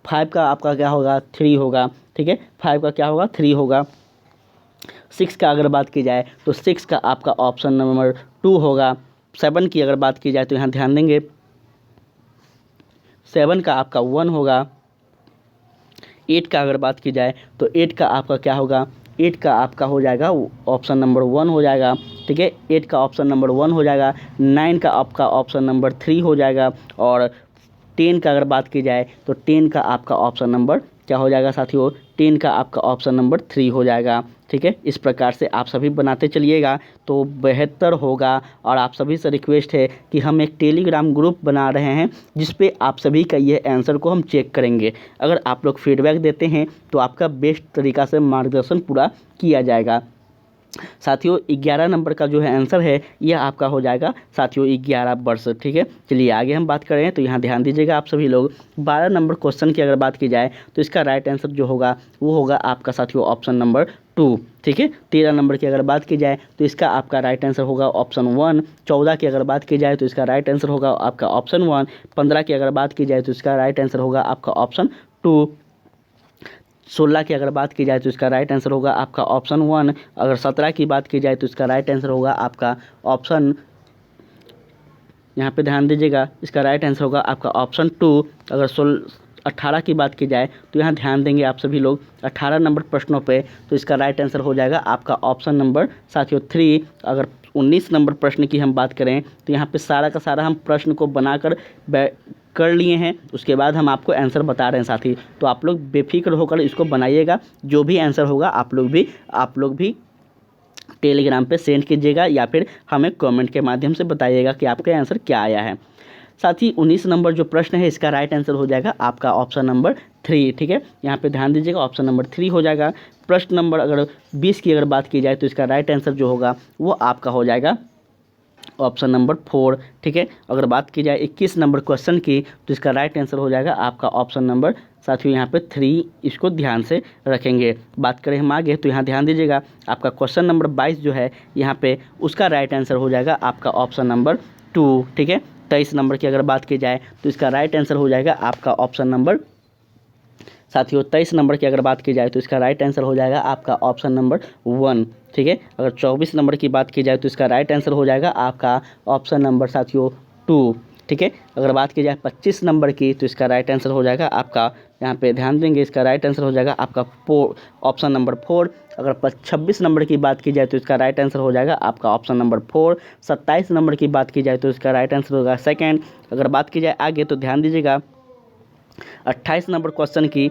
Speaker 1: 5 का आपका क्या होगा, 3 होगा। ठीक है, 5 का क्या होगा, 3 होगा। 6 का अगर बात की जाए तो 6 का आपका ऑप्शन नंबर 2 होगा। 7 की अगर बात की जाए तो यहाँ ध्यान देंगे, 7 का आपका 1 होगा। 8 का अगर बात की जाए तो 8 का आपका क्या होगा, 8 का आपका हो जाएगा ऑप्शन नंबर 1 हो जाएगा। ठीक है, 8 का ऑप्शन नंबर 1 हो जाएगा। 9 का आपका ऑप्शन नंबर 3 हो जाएगा। और 10 का अगर बात की जाए तो 10 का आपका ऑप्शन नंबर क्या हो जाएगा साथियों, 10 का आपका ऑप्शन नंबर 3 हो जाएगा। ठीक है, इस प्रकार से आप सभी बनाते चलिएगा तो बेहतर होगा। और आप सभी से रिक्वेस्ट है कि हम एक टेलीग्राम ग्रुप बना रहे हैं जिस पे आप सभी का ये आंसर को हम चेक करेंगे। अगर आप लोग फीडबैक देते हैं तो आपका बेस्ट तरीक़ा से मार्गदर्शन पूरा किया जाएगा। साथियों 11 नंबर का जो है आंसर है यह आपका हो जाएगा साथियों 11 वर्ष। ठीक है, चलिए आगे हम बात करें तो यहाँ ध्यान दीजिएगा आप सभी लोग। 12 नंबर क्वेश्चन की अगर बात की जाए तो इसका राइट आंसर जो होगा वो होगा आपका साथियों ऑप्शन नंबर 2। ठीक है, 13 नंबर की अगर बात की जाए तो इसका आपका राइट आंसर होगा ऑप्शन 1। 14 की अगर बात की जाए तो इसका राइट आंसर होगा आपका ऑप्शन 1। 15 की अगर बात की जाए तो इसका राइट आंसर होगा आपका ऑप्शन 2। 16 की अगर बात की जाए तो इसका राइट आंसर होगा आपका ऑप्शन 1। अगर 17 की बात की जाए तो इसका राइट आंसर होगा आपका ऑप्शन, यहाँ पे ध्यान दीजिएगा, इसका राइट आंसर होगा आपका ऑप्शन 2। अगर 18 की बात की जाए तो यहाँ ध्यान देंगे आप सभी लोग 18 नंबर प्रश्नों पे, तो इसका राइट आंसर हो जाएगा आपका ऑप्शन नंबर साथियों 3। अगर 19 नंबर प्रश्न की हम बात करें तो यहाँ पे सारा का सारा हम प्रश्न को बनाकर कर लिए हैं, उसके बाद हम आपको आंसर बता रहे हैं साथी। तो आप लोग बेफिक्र होकर इसको बनाइएगा, जो भी आंसर होगा आप लोग भी टेलीग्राम पे सेंड कीजिएगा या फिर हमें कमेंट के माध्यम से बताइएगा कि आपका आंसर क्या आया है। साथ ही 19 नंबर जो प्रश्न है इसका राइट आंसर हो जाएगा आपका ऑप्शन नंबर 3। ठीक है, यहाँ पे ध्यान दीजिएगा, ऑप्शन नंबर 3 हो जाएगा। प्रश्न नंबर अगर 20 की अगर बात की जाए तो इसका राइट आंसर जो होगा वो आपका हो जाएगा ऑप्शन नंबर 4। ठीक है, अगर बात की जाए 21 नंबर क्वेश्चन की तो इसका राइट आंसर हो जाएगा आपका ऑप्शन नंबर साथियों यहाँ पे 3। इसको ध्यान से रखेंगे। बात करें हम आगे तो यहाँ ध्यान दीजिएगा, आपका क्वेश्चन नंबर 22 जो है यहाँ पे उसका राइट आंसर हो जाएगा आपका ऑप्शन नंबर 2, ठीक है। 23 नंबर की अगर बात की जाए तो इसका राइट आंसर हो जाएगा आपका ऑप्शन नंबर, साथियों 23 नंबर की अगर बात की जाए तो इसका राइट आंसर हो जाएगा आपका ऑप्शन नंबर 1, ठीक है। अगर 24 नंबर की बात की जाए तो इसका राइट आंसर हो जाएगा आपका ऑप्शन नंबर साथियों 2, ठीक है। अगर बात की जाए 25 नंबर की तो इसका राइट आंसर हो जाएगा आपका, यहाँ पे ध्यान देंगे, इसका राइट आंसर हो जाएगा आपका ऑप्शन नंबर 4। अगर 26 नंबर की बात की जाए तो इसका राइट आंसर हो जाएगा आपका ऑप्शन नंबर 4। 27 नंबर की बात की जाए तो इसका राइट आंसर होगा सेकंड। अगर बात की जाए आगे तो ध्यान दीजिएगा 28 नंबर क्वेश्चन की,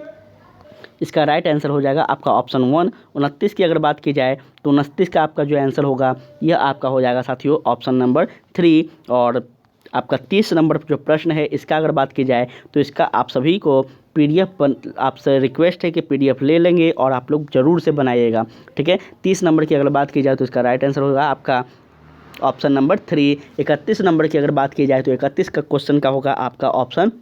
Speaker 1: इसका राइट आंसर हो जाएगा आपका ऑप्शन 1। 29 की अगर बात की जाए तो 29 का आपका जो आंसर होगा यह आपका हो जाएगा साथियों ऑप्शन नंबर 3। और आपका 30 नंबर जो प्रश्न है इसका अगर बात की जाए तो इसका आप सभी को PDF पर आपसे रिक्वेस्ट है कि PDF ले लेंगे और आप लोग ज़रूर से बनाइएगा, ठीक है। 30 नंबर की अगर बात की जाए तो इसका राइट आंसर होगा आपका ऑप्शन नंबर 3। 31 नंबर की अगर बात की जाए तो 31 का क्वेश्चन का होगा आपका ऑप्शन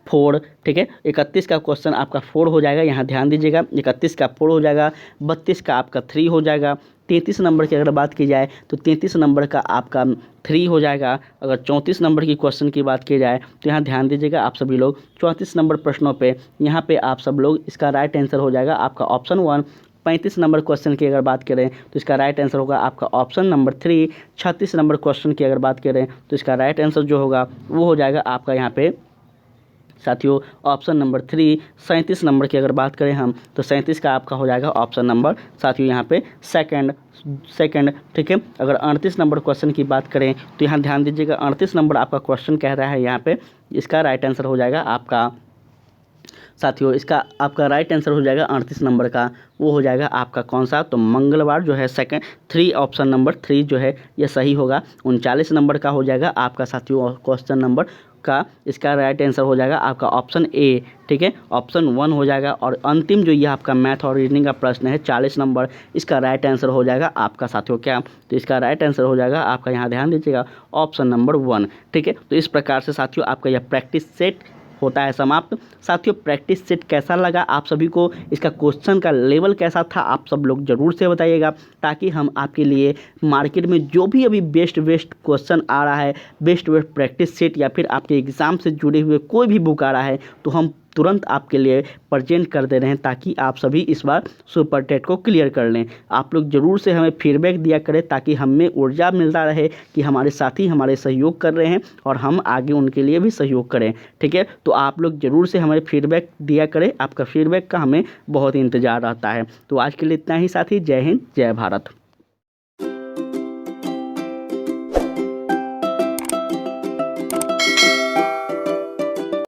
Speaker 1: 4, ठीक है। 31 का क्वेश्चन आपका 4 हो जाएगा, यहाँ ध्यान दीजिएगा 31 का 4 हो जाएगा। 32 का आपका 3 हो जाएगा। 33 नंबर की अगर बात की जाए तो 33 नंबर का आपका 3 हो जाएगा। अगर 34 नंबर की क्वेश्चन की बात की जाए तो यहाँ ध्यान दीजिएगा आप सभी लोग 34 नंबर प्रश्नों पे यहाँ पे आप सब लोग इसका राइट आंसर हो जाएगा आपका ऑप्शन 1। 35 नंबर क्वेश्चन की अगर बात करें तो इसका राइट आंसर होगा आपका ऑप्शन नंबर 3। 36 नंबर क्वेश्चन की अगर बात करें तो इसका राइट आंसर जो होगा वो हो जाएगा आपका यहाँ पे साथियों ऑप्शन नंबर 3। 37 नंबर की अगर बात करें हम तो 37 का आपका हो जाएगा ऑप्शन नंबर साथियों यहाँ पे सेकंड, ठीक है। अगर 38 नंबर क्वेश्चन की बात करें तो यहाँ ध्यान दीजिएगा 38 नंबर आपका क्वेश्चन कह रहा है यहाँ पे, इसका राइट आंसर हो जाएगा आपका साथियों, इसका आपका राइट आंसर हो जाएगा 38 नंबर का, वो हो जाएगा आपका कौन सा, तो मंगलवार जो है सेकंड 3, ऑप्शन नंबर 3 जो है ये सही होगा। 39 नंबर का हो जाएगा आपका साथियों क्वेश्चन नंबर का, इसका राइट आंसर हो जाएगा आपका ऑप्शन ए, ठीक है। ऑप्शन 1 हो जाएगा। और अंतिम जो ये आपका मैथ और रीजनिंग का प्रश्न है 40 नंबर, इसका राइट आंसर हो जाएगा आपका साथियों क्या, तो इसका राइट आंसर हो जाएगा आपका, यहाँ ध्यान दीजिएगा ऑप्शन नंबर 1, ठीक है। तो इस प्रकार से साथियों आपका यह प्रैक्टिस सेट होता है समाप्त। साथियों प्रैक्टिस सेट कैसा लगा आप सभी को, इसका क्वेश्चन का लेवल कैसा था, आप सब लोग ज़रूर से बताइएगा, ताकि हम आपके लिए मार्केट में जो भी अभी बेस्ट क्वेश्चन आ रहा है, बेस्ट प्रैक्टिस सेट या फिर आपके एग्ज़ाम से जुड़े हुए कोई भी बुक आ रहा है तो हम तुरंत आपके लिए प्रेजेंट कर दे रहे हैं, ताकि आप सभी इस बार सुपर टेट को क्लियर कर लें। आप लोग ज़रूर से हमें फीडबैक दिया करें, ताकि हमें ऊर्जा मिलता रहे कि हमारे साथी हमारे सहयोग कर रहे हैं और हम आगे उनके लिए भी सहयोग करें, ठीक है। तो आप लोग ज़रूर से हमें फीडबैक दिया करें, आपका फीडबैक का हमें बहुत इंतज़ार रहता है। तो आज के लिए इतना ही साथी, जय हिंद जय भारत।